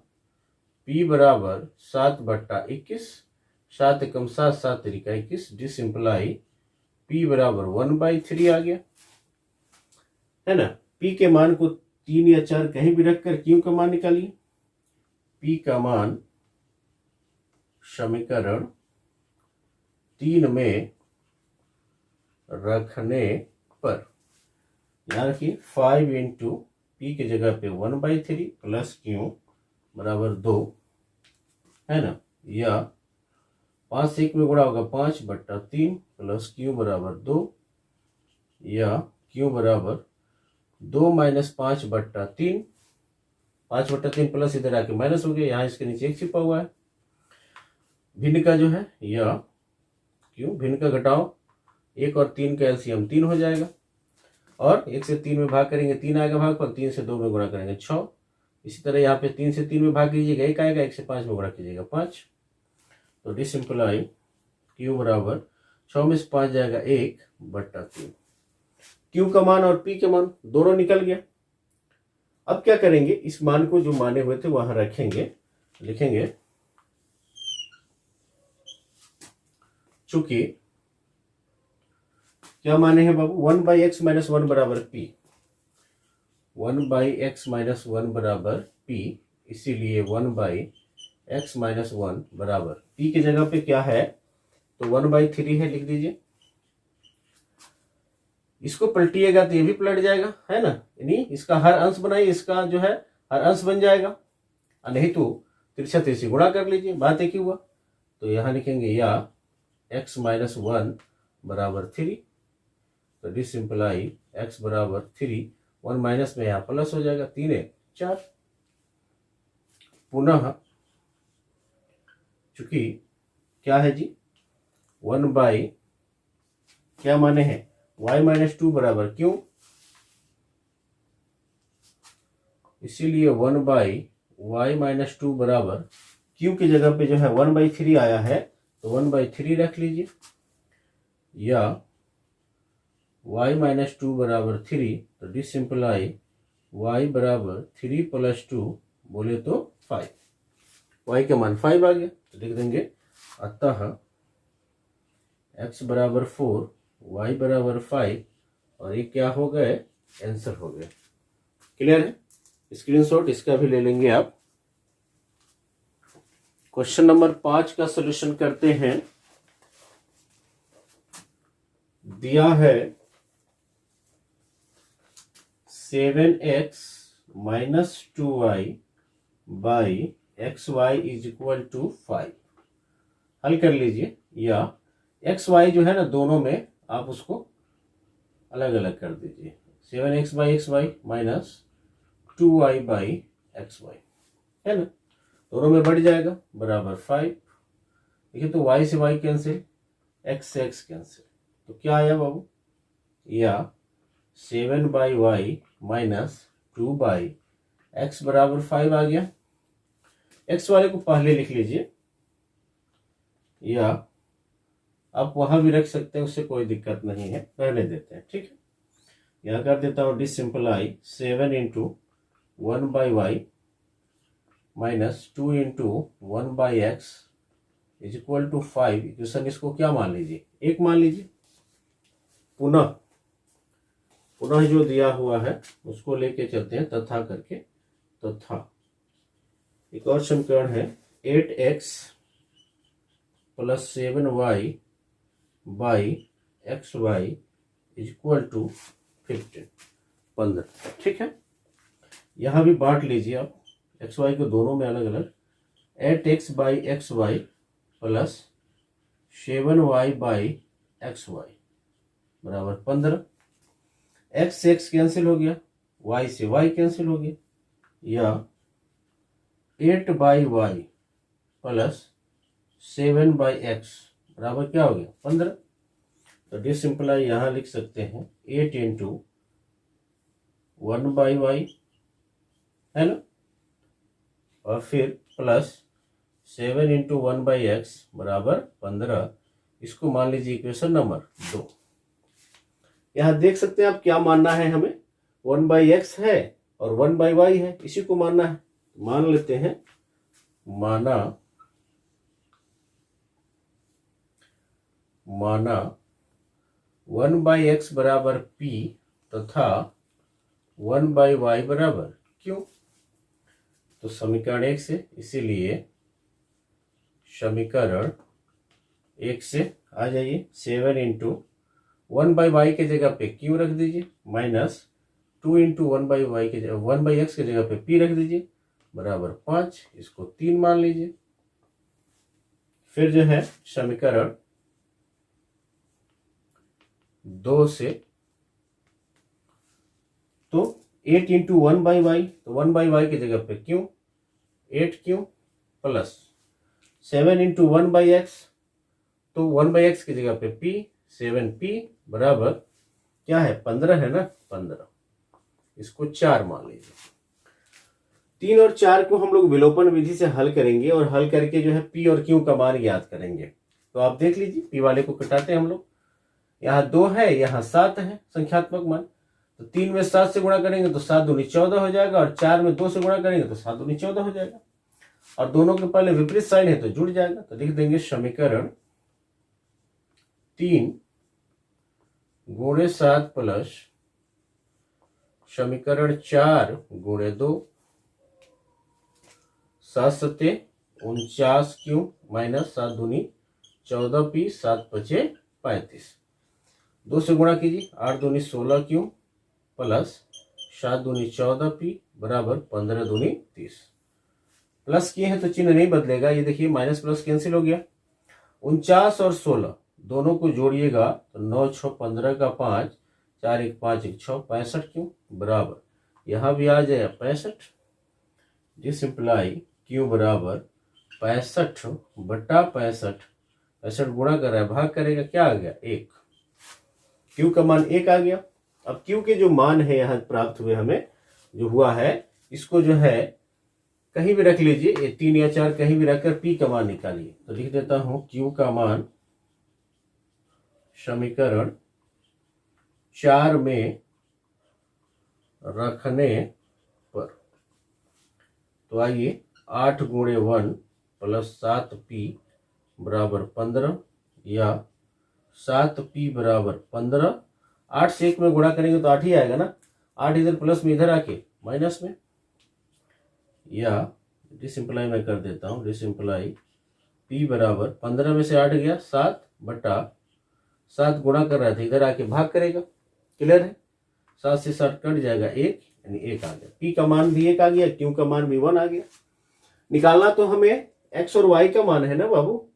[SPEAKER 1] p बराबर 7/21, 7 एकम 7, 7 तरीका 21, डिसिम्प्लाई p बराबर 1/3 आ गया है ना। p के मान को 3 या 4 कहीं भी रखकर q का मान निकालिए। p का मान समीकरण 3 में रखने पर यहाँ रखिए 5 इंटू p की जगह पे 1/3 प्लस q बराबर 2 है ना, या 5 से 1 में गुणा होगा 5/3 प्लस q बराबर 2, या q बराबर 2 माइनस 5/3, 5/3 प्लस इधर आके माइनस हो गया, यहाँ इसके नीचे 1 छिपा हुआ है। भिन्न का जो है या q, भिन्न का घटाओ 1 और 3 का एलसीएम 3 हो जाएगा, और 1 से 3 में भाग करेंगे 3 आएगा भाग पर, 3 से 2 में गुणा करेंगे 6। इसी तरह यहाँ पे 3 से 3 में भाग कीजिएगा 1 आएगा, 1 से 5 में गुणा कीजिएगा 5। तो डिसिम्प्लाई q बराबर 6 में से 5 जाएगा 1/3। q का मान और p के मान दोनों निकल गया। अब क्या करेंगे, इस मान को जो माने हुए थे वहां रखेंगे, लिखेंगे चूंकि क्या माने हैं बाबू, 1/x-1 बराबर p, 1/x-1 बराबर p, इसीलिए 1/x-1 बराबर p की जगह पे क्या है तो 1/3 है, लिख दीजिए। इसको पलटिएगा तो ये भी पलट जाएगा है ना, यानी इसका हर अंश बनाइए, इसका जो है हर अंश बन जाएगा, नहीं तो तिरछा तिरछी गुणा कर लीजिए, बात एक ही हुआ। तो यहां लिखेंगे या x-1 बराबर 3, तो डिसिम्प्लाई x बराबर 3, 1 माइनस में यहाँ प्लस हो जाएगा, 3 1 4। पुनः चूंकि क्या है जी 1/ क्या माने हैं y-2 बराबर क्यों, इसीलिए 1/y-2 बराबर क्यू की जगह पे जो है 1/3 आया है, तो 1/3 रख लीजिए, या y माइनस 2 बराबर 3, तो डिसिंप्लाई y बराबर 3 प्लस 2 बोले तो 5, y का मान 5 आ गया। तो लिख देंगे अतः x बराबर 4, y बराबर 5, और ये क्या हो गए, आंसर हो गए। क्लियर है? स्क्रीनशॉट इसका भी ले लेंगे आप। क्वेश्चन नंबर 5 का सॉल्यूशन करते हैं। दिया है 7x minus 2y by xy is equal to 5। हल कर लीजिए, या xy जो है ना दोनों में आप उसको अलग अलग कर दीजिए। 7x by xy minus 2y by xy है ना, दोनों में बढ़ जाएगा बराबर 5। देखिए तो y से y कैंसिल, x से x कैंसिल, तो क्या आया बाबू, या 7 by y minus 2 by x बराबर 5 आ गया। x वाले को पहले लिख लीजिए, या आप वहां भी रख सकते हैं, उससे कोई दिक्कत नहीं है, रहने देते हैं, ठीक है। यहां कर देता हूं डिसिंप्लाई 7 into 1 by y minus 2 into 1 by x is equal to 5। Equation इसको क्या मान लीजिए, एक मान लीजिए। पुनः जो दिया हुआ है उसको लेके चलते हैं तथा करके। तथा एक और समीकरण है 8x plus 7y by xy is equal to 15। ठीक है, यहां भी बांट लीजिए आप xy को दोनों में अलग अलग। 8x by xy plus 7y by xy बराबर 15। x से x कैंसिल हो गया, y से y कैंसिल हो गया, या 8 by y plus 7 by x बराबर क्या हो गया 15। तो डिसिंप्लाई यहां लिख सकते हैं 8 इंटू 1 बाई वाई है ना, और फिर प्लस 7 इंटू 1 बाई एक्स बराबर 15। इसको मान लीजिए इक्वेशन नंबर 2। यहां देख सकते हैं आप क्या मानना है हमें, 1 बाई एक्स है और 1 बाई वाई है, इसी को मानना है। मान लेते हैं, माना 1 बाई एक्स बराबर पी तथा 1 बाई वाई बराबर क्यू। तो समीकरण 1 से, इसीलिए समीकरण 1 से आ जाइए। 7 इंटू 1 बाई वाई के जगह पे क्यू रख दीजिए, माइनस 2 इंटू 1 बाई वाई के जगह 1 बाई एक्स के जगह पे पी रख दीजिए बराबर 5। इसको 3 मान लीजिए। फिर जो है समीकरण 2 से, तो 8 इंटू 1 बाई वाई, तो 1 बाई वाई की जगह पे Q, 8 Q plus 7 into 1 by x, तो 1 बाई एक्स की जगह पे पी, 7p बराबर क्या है 15 है ना, 15। इसको 4 मान लीजिए। 3 और 4 को हम लोग विलोपन विधि से हल करेंगे, और हल करके जो है p और q का मान ज्ञात करेंगे। तो आप देख लीजिए, p वाले को कटाते हैं हम लोग। यहाँ 2 है, यहाँ 7 है संख्यात्मक मान, तो 3 में 7 से गुणा करेंगे तो 7 दूनी 14 हो जाएगा, और 4 में 2 से गुणा करेंगे तो 7 दूनी 14 हो जाएगा, और दोनों के पहले विपरीत साइन है तो जुड़ जाएगा। तो लिख देंगे समीकरण 3 गुणे 7 प्लस समीकरण 4 गुणे 2, 7 सत्ते 49 क्यू माइनस 7 दूनी 14p, 7 पचे 35। 2 से गुणा कीजिए, 8 दूनी 16 क्यू प्लस 7 दूनी 14p बराबर 15 दूनी 30। प्लस किए हैं तो चिन्ह नहीं बदलेगा, ये देखिए माइनस प्लस कैंसिल हो गया। 49 और 16 दोनों को जोड़िएगा तो 9 6 15 का 5, 4 1 5 1 6, 65 क्यों बराबर, यहां भी आ जाए 65। जिस इम्प्लाई क्यू बराबर 65 बटा 65, 65 गुणा कर रहा है, भाग करेगा, क्या आ गया 1। क्यू का मान 1 आ गया। अब क्यू के जो मान है यहाँ प्राप्त हुए हमें जो हुआ है, इसको जो है कहीं भी रख लीजिए, ये 3 या 4 कहीं भी रखकर पी का मान निकालिए। तो लिख देता हूं क्यू का मान समीकरण 4 में रखने पर, तो आइए 8 गुणे 1 प्लस 7p बराबर 15 या 7p बराबर 15। 8 से 1 में गुणा करेंगे तो 8 ही आएगा ना, 8 इधर प्लस में इधर आके माइनस में, या डिसिंप्लाई में कर देता हूँ, डिसिंप्लाई p बराबर 15 में से 8 गया 7 बटा 7 गुणा कर रहा था, इधर आके भाग करेगा। क्लियर है, 7 से 7 कट जाएगा 1, यानी 1 आ गया। p का मान भी 1 आ गया, q का मान भी 1 आ गया। निकालना तो हमें x और y का मान है ना बाबू,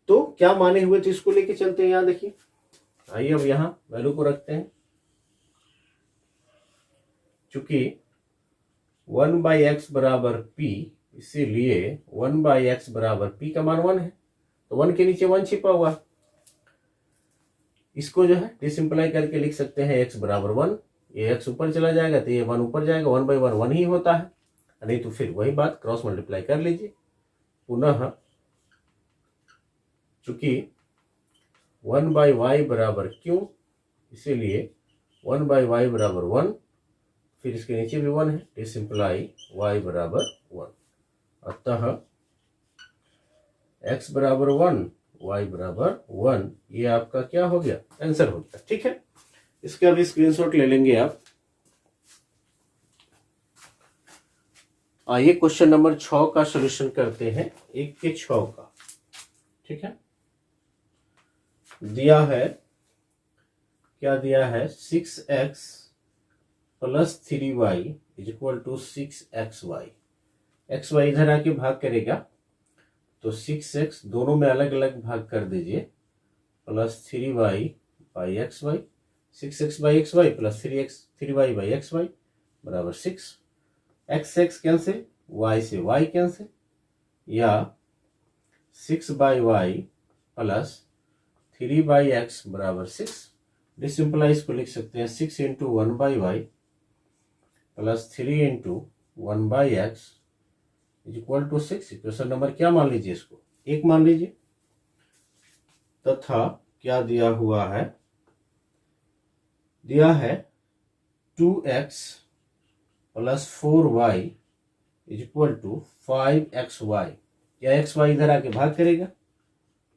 [SPEAKER 1] तो क्या माने हुए तो इसको लेके चलते हैं। यहाँ देखिए, आइए अब यहाँ वैल्यू को रखते हैं। चूंकि 1/x बराबर p, इसीलिए 1/x बराबर p का मान 1 है, तो 1 के नीचे 1 छिपा हुआ। इसको जो है डिसिंप्लाई करके लिख सकते हैं x बराबर 1। ये x ऊपर चला जाएगा तो ये 1 ऊपर जाएगा, 1/1 1 ही होता है, नहीं तो फिर वही बात क्रॉस मल्टीप्लाई कर लीजिए। पुनः चूंकि 1/y बराबर q, इसीलिए 1/y बराबर 1, फिर इसके नीचे भी 1 है, डिसिंप्लाई y बराबर 1। अतः x बराबर 1, y बराबर 1, ये आपका क्या हो गया, आंसर हो गया। ठीक है, इसका भी स्क्रीनशॉट ले लेंगे आप। आइए क्वेश्चन नंबर 6 का सॉल्यूशन करते हैं, 1 के 6 का। ठीक है, दिया है, क्या दिया है, 6x plus 3y is equal to 6xy। xy इधर आके भाग करेगा तो 6x दोनों में अलग अलग भाग कर दीजिए, plus 3y by xy, 6x by xy plus 3y by xy बराबर 6। x कैंसिल, y से y कैंसिल, या 6/y प्लस 3/x बराबर 6। डिसिंप्लाई इसको लिख सकते हैं 6 into 1/y plus 3 into 1/x is equal to 6। Equation number क्या मान लीजिए, इसको 1 मान लीजिए। तथा क्या दिया हुआ है, दिया है 2x plus 4y is equal to 5xy। क्या xy इधर आके भाग करेगा,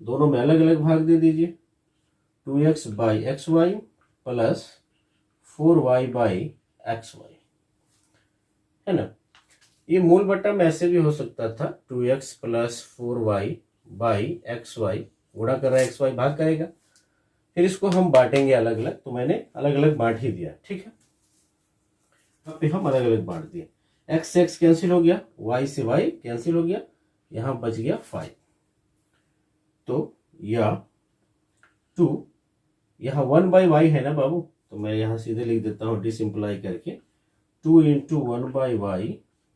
[SPEAKER 1] दोनों में अलग अलग भाग दे दीजिए, 2x by xy plus 4y by xy, है ना। ये मूल बट्टा ऐसे भी हो सकता था, 2x plus 4y by xy, गुणा कर रहा है xy भाग करेगा, फिर इसको हम बांटेंगे अलग अलग, तो मैंने अलग अलग बांट ही दिया। ठीक है, अब हम अलग अलग बांट दिए, x कैंसिल हो गया, y से y कैंसिल हो गया, यहां बच गया 5। तो या 2, यहाँ 1/y है ना बाबू, तो मैं यहाँ सीधे लिख देता हूँ डिसिंप्लाई करके, 2 into 1/y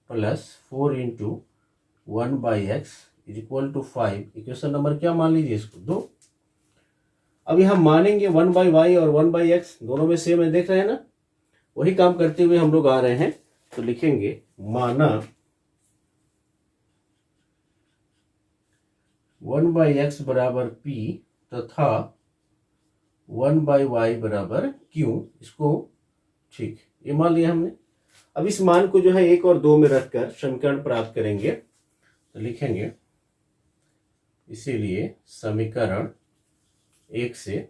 [SPEAKER 1] plus 4 into 1/x is equal to 5। Equation number क्या मान लीजिए, इसको 2। अब यहाँ मानेंगे 1/y और 1/x दोनों में सेम है, देख रहे हैं ना, वही काम करते हुए हम लोग आ रहे हैं। तो लिखेंगे माना 1/x बराबर p तथा 1/y बराबर q, इसको ठीक ये मान लिया हमने। अब इस मान को जो है 1 और 2 में रखकर समीकरण प्राप्त करेंगे, तो लिखेंगे इसीलिए समीकरण 1 से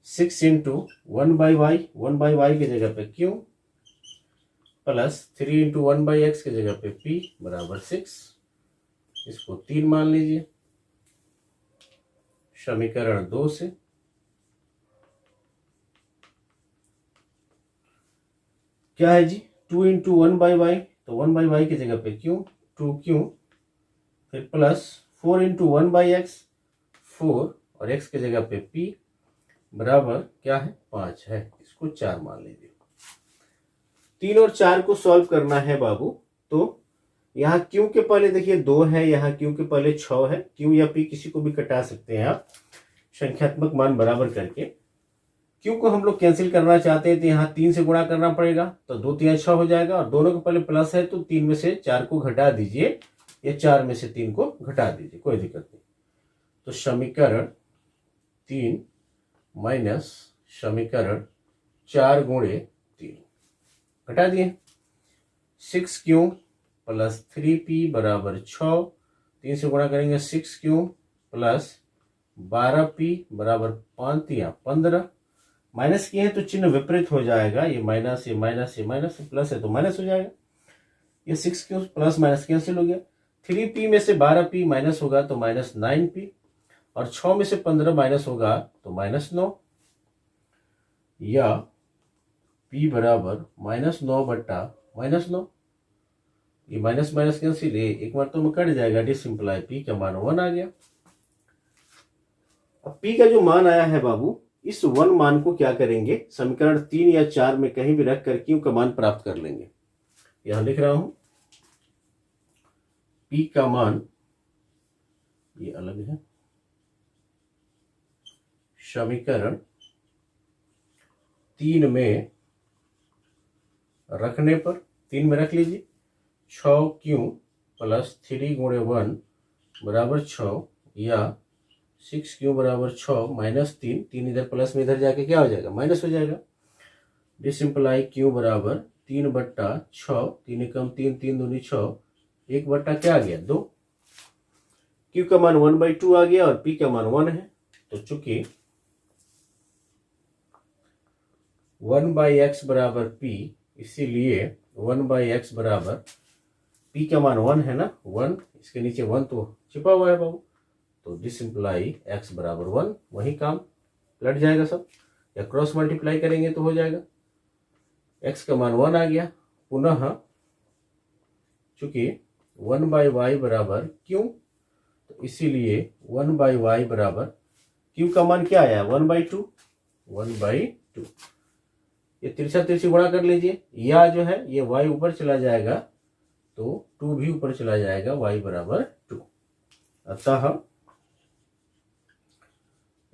[SPEAKER 1] 6 इंटू 1/y की जगह पे q प्लस 3 इंटू 1/x की जगह पे p बराबर 6, इसको 3 मान लीजिए। समीकरण 2 से क्या है जी, 2 इंटू 1/y, तो 1/y की जगह पे q, 2q, फिर प्लस 4 इंटू 1/x, 4, और x की जगह पे p बराबर क्या है, 5 है, इसको 4 मान लीजिए। 3 और 4 को सॉल्व करना है बाबू, तो यहाँ q के पहले देखिए 2 है, यहाँ q के पहले 6 है, q या p किसी को भी कटा सकते हैं आप संख्यात्मक मान बराबर करके। क्यू को हम लोग कैंसिल करना चाहते हैं तो यहाँ 3 से गुणा करना पड़ेगा, तो 2 3 6 हो जाएगा, और दोनों के पहले प्लस है तो 3 में से 4 को घटा दीजिए या 4 में से 3 को घटा दीजिए, कोई दिक्कत नहीं। तो समीकरण 3 माइनस समीकरण 4 गुणे 3 घटा दिए। 6Q प्लस 3P बराबर 6, 3 से गुणा करेंगे 6Q प्लस 12P बराबर 5 या 15। माइनस किए हैं तो चिन्ह विपरीत हो जाएगा, ये माइनस ये माइनस ये माइनस, प्लस है तो माइनस हो जाएगा। ये 6Q प्लस माइनस कैंसिल हो गया। 3P में से 12P माइनस होगा तो माइनस 9P, और 6 में से 15 माइनस होगा तो माइनस 9, या P बराबर माइनस 9 बट्टा माइनस 9। ये माइनस माइनस कैंसिल, एक बार तो में कट जाएगा, डिसिंप्लाई P का मान 1 आ गया। अब P का जो मान आया है बाबू, इस 1 मान को क्या करेंगे, समीकरण 3 या 4 में कहीं भी रख कर Q का मान प्राप्त कर लेंगे। यहां लिख रहा हूं P का मान, ये अलग है, समीकरण 3 में रखने पर, 3 में रख लीजिए, 6Q प्लस 3 गुणे 1 बराबर 6, या 6Q बराबर 6 माइनस 3, 3 इधर प्लस में इधर जाके क्या हो जाएगा, माइनस हो जाएगा। डिसिंप्लाई Q बराबर 3 बट्टा 6, 3 कम 3, 3 दूनी 6, 1 बट्टा क्या आ गया 2। Q का मान 1/2 आ गया और P का मान 1 है, तो चूंकि 1/x बराबर P, इसीलिए 1/x बराबर P का मान 1 है ना, 1, इसके नीचे 1 तो छिपा हुआ है बाबू, तो डिसिंप्लाई x बराबर 1, वही काम लट जाएगा सब, या क्रॉस मल्टीप्लाई करेंगे तो हो जाएगा। x का मान 1 आ गया, पुनः चूंकि 1/y बराबर q, तो इसीलिए 1/y बराबर q का मान क्या आया, 1/2, 1/2। ये तिरछा तिरछी गुणा कर लीजिए, या जो है ये y ऊपर चला जाएगा तो 2 भी ऊपर चला जाएगा, y बराबर 2। अतः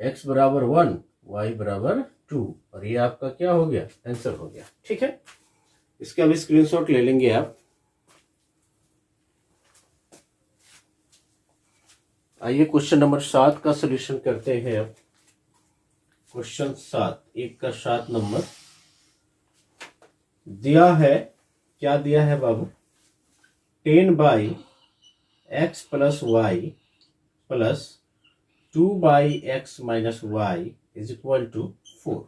[SPEAKER 1] x बराबर 1, y बराबर 2, और ये आपका क्या हो गया, आंसर हो गया। ठीक है, इसका भी स्क्रीनशॉट ले लेंगे आप। आइए क्वेश्चन नंबर 7 का सॉल्यूशन करते हैं अब। क्वेश्चन 7, 1 का 7 नंबर दिया है, क्या दिया है बाबू, 10/x plus y plus 2/x minus y is equal to 4,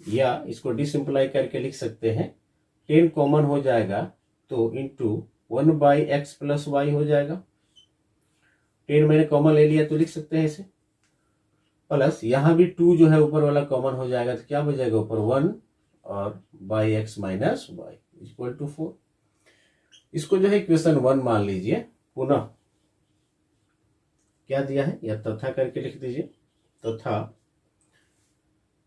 [SPEAKER 1] या इसको डिसिंप्लाई करके लिख सकते हैं, 10 कॉमन हो जाएगा तो इंटू 1/x प्लस y हो जाएगा। 10 मैंने कॉमन ले लिया तो लिख सकते हैं इसे, प्लस यहां भी 2 जो है ऊपर वाला कॉमन हो जाएगा तो क्या बचेगा ऊपर 1, और by x minus y equal to 4। इसको जो है इक्वेशन 1 मान लीजिए। पुनः क्या दिया है, या तथा करके लिख दीजिए, तथा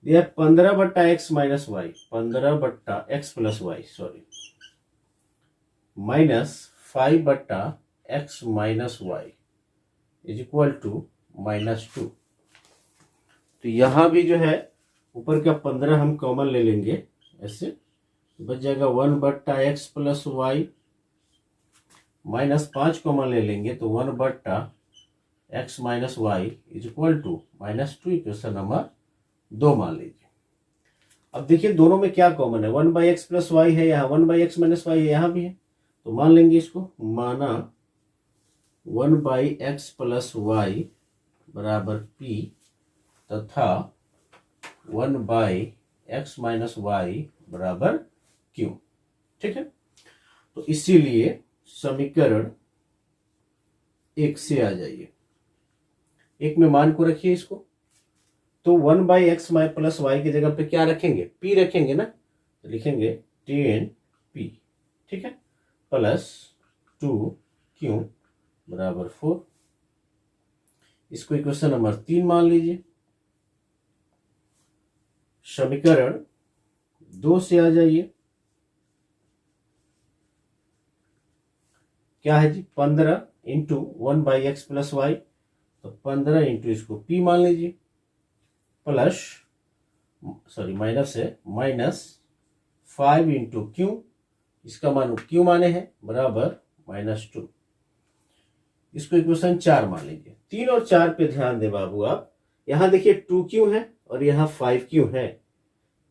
[SPEAKER 1] दिया 15/x minus y, 15/x plus y sorry, minus 5/x minus y is equal to -2। तो यहां भी जो है ऊपर का 15 हम कॉमन ले लेंगे, ऐसे बच जाएगा 1/x plus y, minus 5 common ले लेंगे तो 1/x minus y is equal to -2। Equation number 2 मान लीजिए। अब देखिए दोनों में क्या कॉमन है, 1/x प्लस वाई है यहाँ, 1/x माइनस वाई है यहाँ भी है, तो मान लेंगे इसको, माना 1/x प्लस वाई बराबर p तथा 1/x माइनस वाई बराबर q। ठीक है, तो इसीलिए समीकरण 1 से आ जाइए, 1 में मान को रखिए इसको, तो 1/x प्लस वाई की जगह पे क्या रखेंगे, p रखेंगे ना, तो लिखेंगे 10p। ठीक है, प्लस 2q बराबर 4। इसको इक्वेशन नंबर 3 मान लीजिए। समीकरण 2 से आ जाइए, क्या है जी, 15 इंटू 1/x प्लस वाई, तो 15 इंटू इसको p मान लीजिए, प्लस सॉरी माइनस है, -5 इंटू क्यू, इसका मान क्यू माने हैं, बराबर -2। इसको इक्वेशन 4 मान लीजिए। 3 और 4 पे ध्यान दे बाबू आप। यहाँ देखिए 2Q है और यहाँ 5Q है।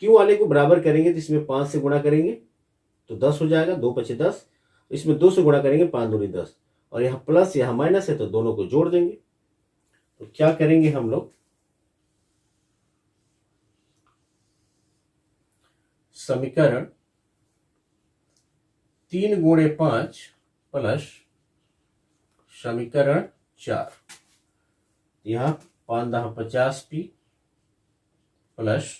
[SPEAKER 1] Q वाले को बराबर करेंगे तो इसमें 5 से गुणा करेंगे तो 10 हो जाएगा, 2 पचे 10। इसमें 2 से गुणा करेंगे, 5 दूनी 10, और यहाँ प्लस यहाँ माइनस है तो दोनों को जोड़ देंगे। तो क्या करेंगे हम लोग, समीकरण 3 गुणे 5 प्लस समीकरण 4, यहाँ 5 10 50p प्लस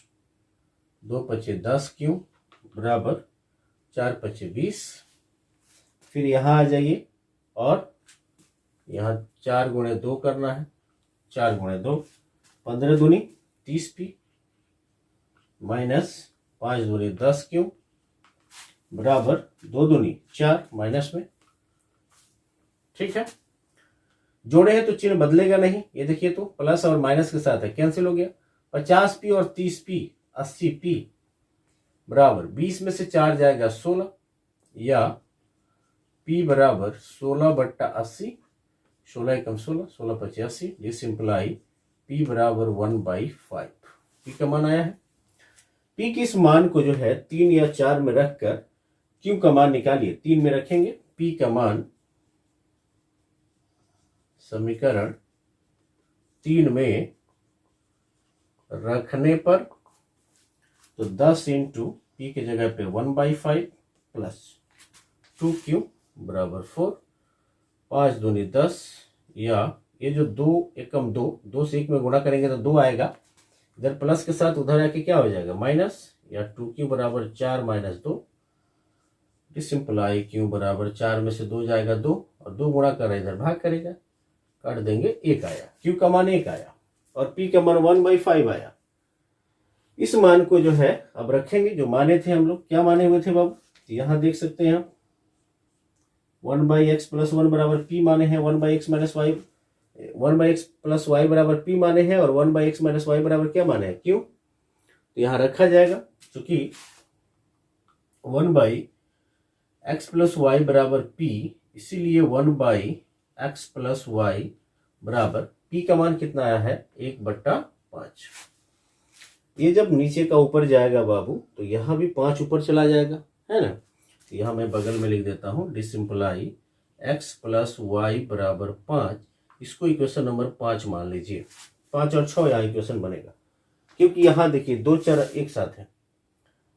[SPEAKER 1] 2 पचे 10Q बराबर 4 पचे 20। फिर यहाँ आ जाइए और यहाँ 4 गुणे 2 करना है, 4 गुणे 2 15 दूनी 30p माइनस 5 दूनी 10Q बराबर 2 दूनी 4 माइनस में। ठीक है, जोड़े हैं तो चिन्ह बदलेगा नहीं। ये देखिए तो प्लस और माइनस के साथ है, कैंसिल हो गया। 50p और 30p 80p बराबर 20 में से 4 जाएगा 16, या p बराबर 16/80, 16 एकम 16, 16 पचे 80। दिस सिंप्लाई p बराबर 1/5। p का मान आया है। p की इस मान को जो है 3 या 4 में रखकर q का मान निकालिए। 3 में रखेंगे p का मान, समीकरण 3 में रखने पर तो 10 इंटू पी की जगह पे 1/5 प्लस 2Q बराबर 4, 5 दूनी 10, या ये जो 2 एकम 2, 2 से 1 में गुणा करेंगे तो 2 आएगा, इधर प्लस के साथ उधर आके क्या हो जाएगा माइनस, या 2Q बराबर 4 माइनस 2। सिंपलाई Q बराबर 4 में से 2 जाएगा 2, और 2 गुणा कर इधर भाग करेगा, काट देंगे, 1 आया। Q का मान 1 आया और P का मान 1/5 आया। इस मान को जो है अब रखेंगे, जो माने थे हम लोग, क्या माने हुए थे बाबू, यहां देख सकते हैं आप 1/x प्लस 1 बराबर P माने हैं, 1/x minus y, 1/x plus y बराबर P माने हैं, और 1/x माइनस y बराबर क्या माने हैं, Q। तो यहां रखा जाएगा, क्योंकि 1/x प्लस y बराबर P, इसीलिए 1/x प्लस y बराबर P का मान कितना आया है 1/5। ये जब नीचे का ऊपर जाएगा बाबू तो यहां भी 5 ऊपर चला जाएगा, है ना। तो यहां मैं बगल में लिख देता हूं, डिसिंप्लाई x प्लस वाई बराबर 5। इसको इक्वेशन नंबर 5 मान लीजिए। 5 और 6 यहाँ इक्वेशन बनेगा, क्योंकि यहां देखिए 2 चर एक साथ है।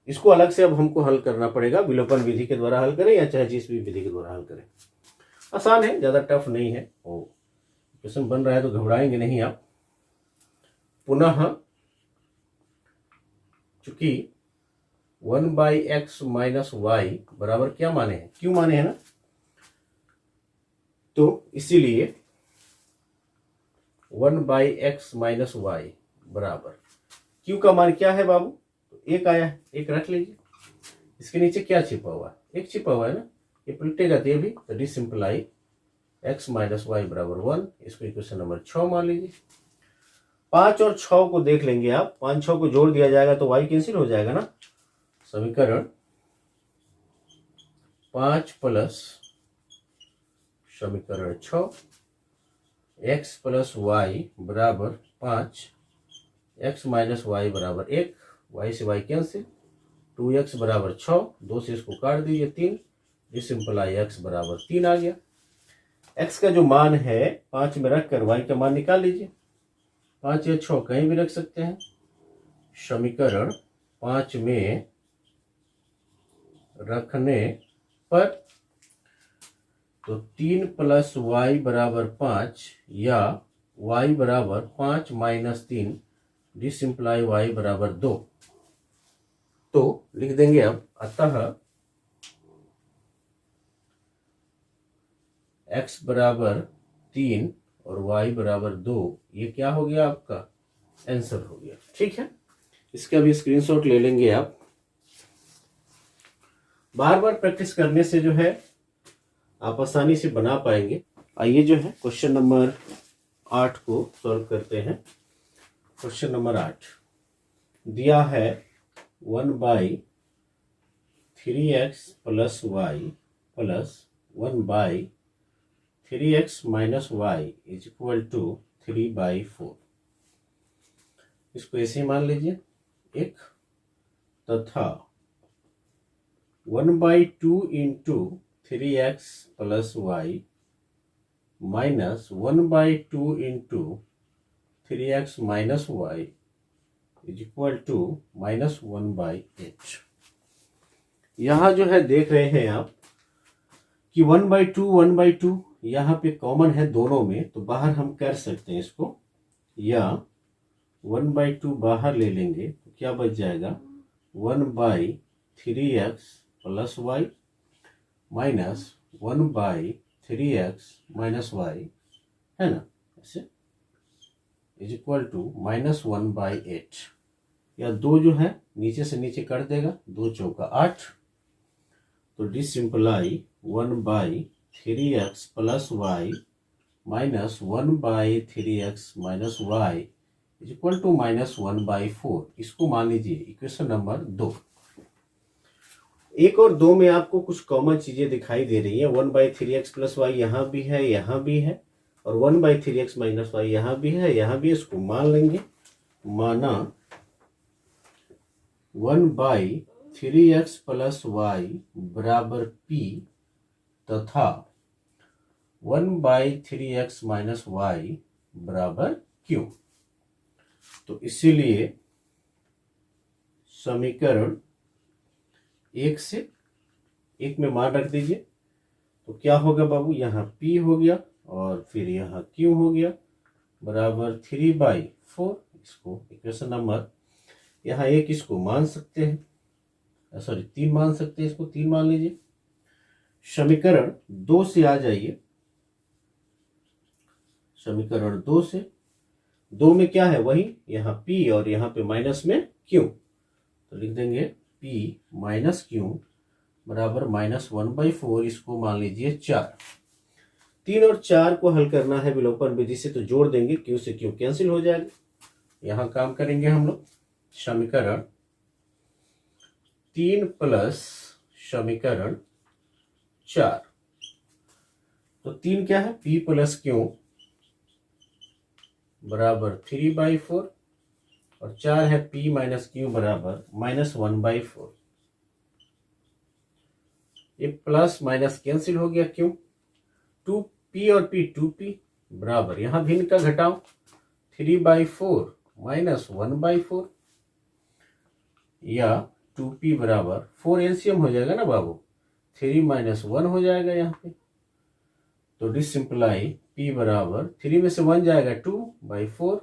[SPEAKER 1] इसको अलग से अब हमको हल करना पड़ेगा, विलोपन विधि के द्वारा हल करें या चाहे जिस भी विधि के द्वारा हल करें, आसान है, ज्यादा टफ नहीं है। ओ इक्वेशन बन रहा है तो घबराएंगे नहीं आप। पुनः चूंकि 1/x माइनस वाई बराबर क्या माने हैं, क्यों माने हैं ना, तो इसीलिए 1/x माइनस वाई बराबर क्यू का मान क्या है बाबू, तो 1 आया है, 1 रख लीजिए। इसके नीचे क्या छिपा हुआ है, 1 छिपा हुआ है ना, ये पलटेगा तो ये भी, तो डिसिंप्लाई x माइनस वाई बराबर 1। इसको इक्वेशन नंबर 6 मान लीजिए। 5 और 6 को देख लेंगे आप, 5 6 को जोड़ दिया जाएगा तो y कैंसिल हो जाएगा ना। समीकरण 5 प्लस समीकरण 6, x प्लस वाई बराबर 5, x माइनस वाई बराबर 1, y से y कैंसिल, 2x बराबर 6, 2 से इसको काट दीजिए 3, डिसिंप्लाई x बराबर 3 आ गया। x का जो मान है 5 में रखकर y का मान निकाल लीजिए। 5 या 6 कहीं भी रख सकते हैं। समीकरण 5 में रखने पर तो 3 प्लस वाई बराबर 5, या y बराबर 5 माइनस 3, डिसिंप्लाई y बराबर 2। तो लिख देंगे अब, अतः x बराबर 3 और y बराबर 2, ये क्या हो गया आपका आंसर हो गया। ठीक है, इसका भी स्क्रीनशॉट ले लेंगे आप। बार बार प्रैक्टिस करने से जो है आप आसानी से बना पाएंगे। आइए जो है क्वेश्चन नंबर 8 को सॉल्व करते हैं। क्वेश्चन नंबर 8, दिया है 1/3x plus y plus 1/3x minus y is equal to 3/4। इसको ऐसे मान लीजिए एक, तथा 1/2 into 3x plus y minus 1/2 into 3x minus y is equal to -1/8। यहाँ जो है देख रहे हैं आप कि 1/2 यहाँ पे कॉमन है दोनों में, तो बाहर हम कर सकते हैं इसको, या 1/2 बाहर ले लेंगे तो क्या बच जाएगा 1/3x plus y minus 1/3x minus y, है ना, ऐसे इज इक्वल टू -1/8। या 2 जो है नीचे से नीचे कर देगा, 2 चौका 8, तो डिसिंप्लाई 1/3x plus y minus 1/3x minus y is equal to -1/4। इसको मान लीजिए इक्वेशन नंबर 2। 1 और 2 में आपको कुछ कॉमन चीजें दिखाई दे रही है। 1/3x प्लस वाई यहाँ भी है, यहाँ भी है, और 1/3x माइनस वाई यहाँ भी है, यहाँ भी। इसको मान लेंगे, माना 1/3x प्लस वाई बराबर p तथा 1/3x माइनस वाई बराबर q। तो इसीलिए समीकरण 1 से 1 में मान रख दीजिए, तो क्या होगा बाबू, यहाँ p हो गया और फिर यहाँ q हो गया बराबर 3/4। इसको इक्वेशन नंबर यहाँ 1 इसको मान सकते हैं, सॉरी 3 मान सकते हैं, इसको 3 मान लीजिए। समीकरण 2 से आ जाइए, समीकरण 2 से, 2 में क्या है वही, यहाँ p और यहाँ पे माइनस में q, तो लिख देंगे p माइनस q बराबर -1/4। इसको मान लीजिए 4। 3 और 4 को हल करना है विलोपन विधि से, तो जोड़ देंगे, q से q कैंसिल हो जाएगा। यहाँ काम करेंगे हम लोग समीकरण 3 प्लस समीकरण 4। तो 3 क्या है, p प्लस q बराबर 3/4 और 4 है p माइनस q बराबर -1/4। ये प्लस माइनस कैंसिल हो गया, क्यों, 2p और p 2p बराबर, यहां भिन्न का घटाओ 3/4 माइनस 1/4, या 2p बराबर 4 एलसीएम हो जाएगा ना बाबू, 3 माइनस 1 हो जाएगा यहाँ पे। तो डिसिंप्लाई p बराबर 3 में से 1 जाएगा 2/4,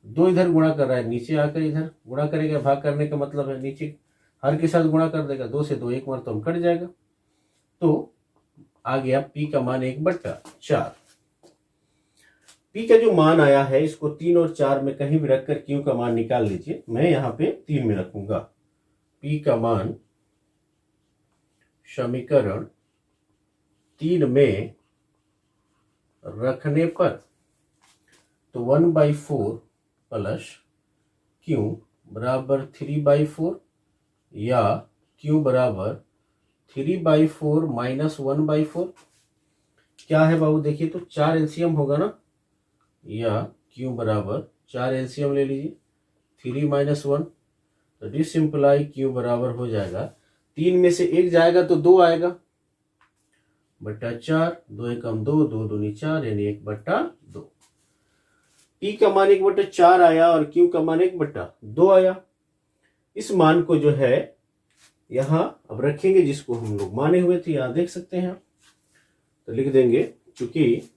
[SPEAKER 1] 2 इधर गुणा कर रहा है, नीचे आकर इधर गुणा करेगा, भाग करने का मतलब है नीचे हर के साथ गुणा कर देगा, 2 से 2 एक मरतब कट जाएगा। तो आ गया p का मान 1/4। p का जो मान आया है इसको 3 और 4 में कहीं भी रखकर q का मान निकाल लीजिए। मैं यहाँ पे 3 में रखूंगा। p का मान समीकरण 3 में रखने पर तो 1/4 प्लस q बराबर 3/4, या q बराबर 3/4 माइनस 1/4। क्या है बाबू, देखिए तो 4 एलसीएम होगा ना, या q बराबर 4 एलसीएम ले लीजिए, 3 माइनस 1, तो डिसिंप्लाई q बराबर हो जाएगा, 3 में से 1 जाएगा तो 2 आएगा बट्टा 4, 2 एकम 2, 2 दूनी 4, यानी 1/2। p का मान 1/4 आया और q का मान 1/2 आया। इस मान को जो है यहां अब रखेंगे, जिसको हम लोग माने हुए थे, यहां देख सकते हैं, तो लिख देंगे, चूंकि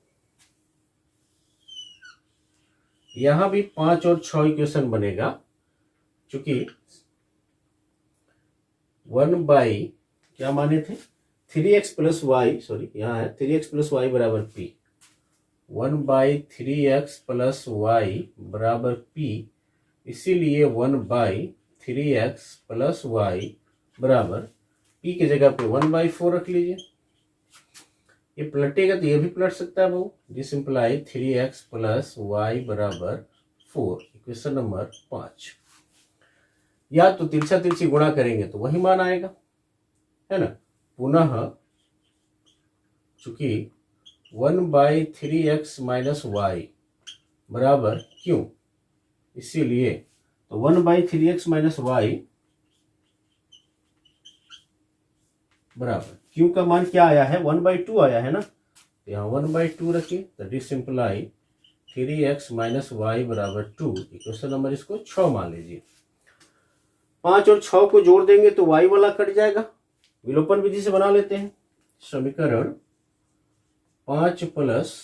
[SPEAKER 1] यहां भी 5 और 6 इक्वेशन बनेगा, चूंकि 1/ क्या माने थे 3x प्लस वाई, सॉरी यहाँ है 3x प्लस वाई बराबर p, 1/3x प्लस वाई बराबर p, इसीलिए 1/3x प्लस वाई बराबर p की जगह पे 1/4 रख लीजिए। ये पलटेगा तो ये भी पलट सकता है वो, this imply 3x plus Y बराबर 4, इक्वेशन नंबर 5। या तो तिरछा तिरछी गुणा करेंगे तो वही मान आएगा, है ना। पुनः चूंकि 1/3x माइनस वाई बराबर क्यों, इसीलिए तो 1/3x माइनस वाई बराबर क्यू का मान क्या आया है, 1/2 आया है ना, तो यहाँ 1/2 रखिए, that is simply 3x minus y बराबर 2। इक्वेशन नंबर इसको 6 मान लीजिए। 5 और 6 को जोड़ देंगे तो y वाला कट जाएगा, विलोपन विधि से बना लेते हैं। समीकरण 5 +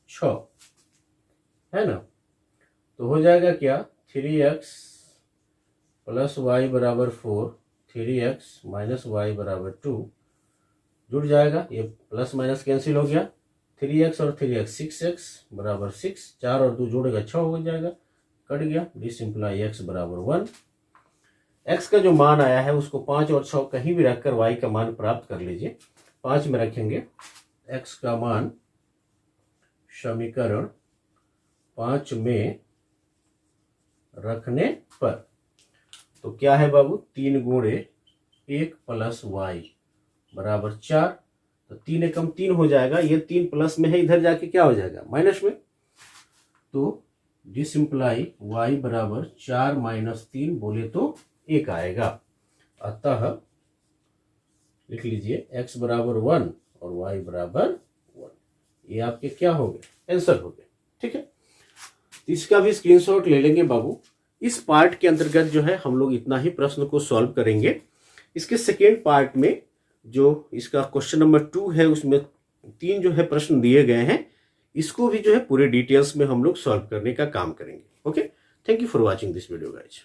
[SPEAKER 1] 6 है ना, तो हो जाएगा क्या, 3x + y बराबर 4, 3x माइनस वाई बराबर 2, जुड़ जाएगा, ये प्लस माइनस कैंसिल हो गया, 3x और 3x 6x बराबर 6, 4 और 2 जोड़ेगा 6 हो जाएगा, कट गया, दिस सिंपलाई x बराबर 1। x का जो मान आया है उसको 5 और 6 कहीं भी रखकर y का मान प्राप्त कर लीजिए। 5 में रखेंगे x का मान, समीकरण 5 में रखने पर तो क्या है बाबू, 3 गुणे 1 + y बराबर 4, तो 3 एकम 3 हो जाएगा, ये 3 प्लस में है, इधर जाके क्या हो जाएगा, माइनस में, तो दिस सिंपलाई y बराबर 4 - 3 बोले तो 1 आएगा। अतः लिख लीजिए x बराबर 1 और y बराबर 1, ये आपके क्या हो गए, आंसर हो गए। ठीक है, इसका भी स्क्रीनशॉट ले लेंगे बाबू। इस पार्ट के अंतर्गत जो है हम लोग इतना ही प्रश्न को सॉल्व करेंगे। इसके सेकेंड पार्ट में जो इसका क्वेश्चन नंबर 2 है, उसमें 3 जो है प्रश्न दिए गए हैं, इसको भी जो है पूरे डिटेल्स में हम लोग सॉल्व करने का काम करेंगे। Okay, thank you for watching this video guys.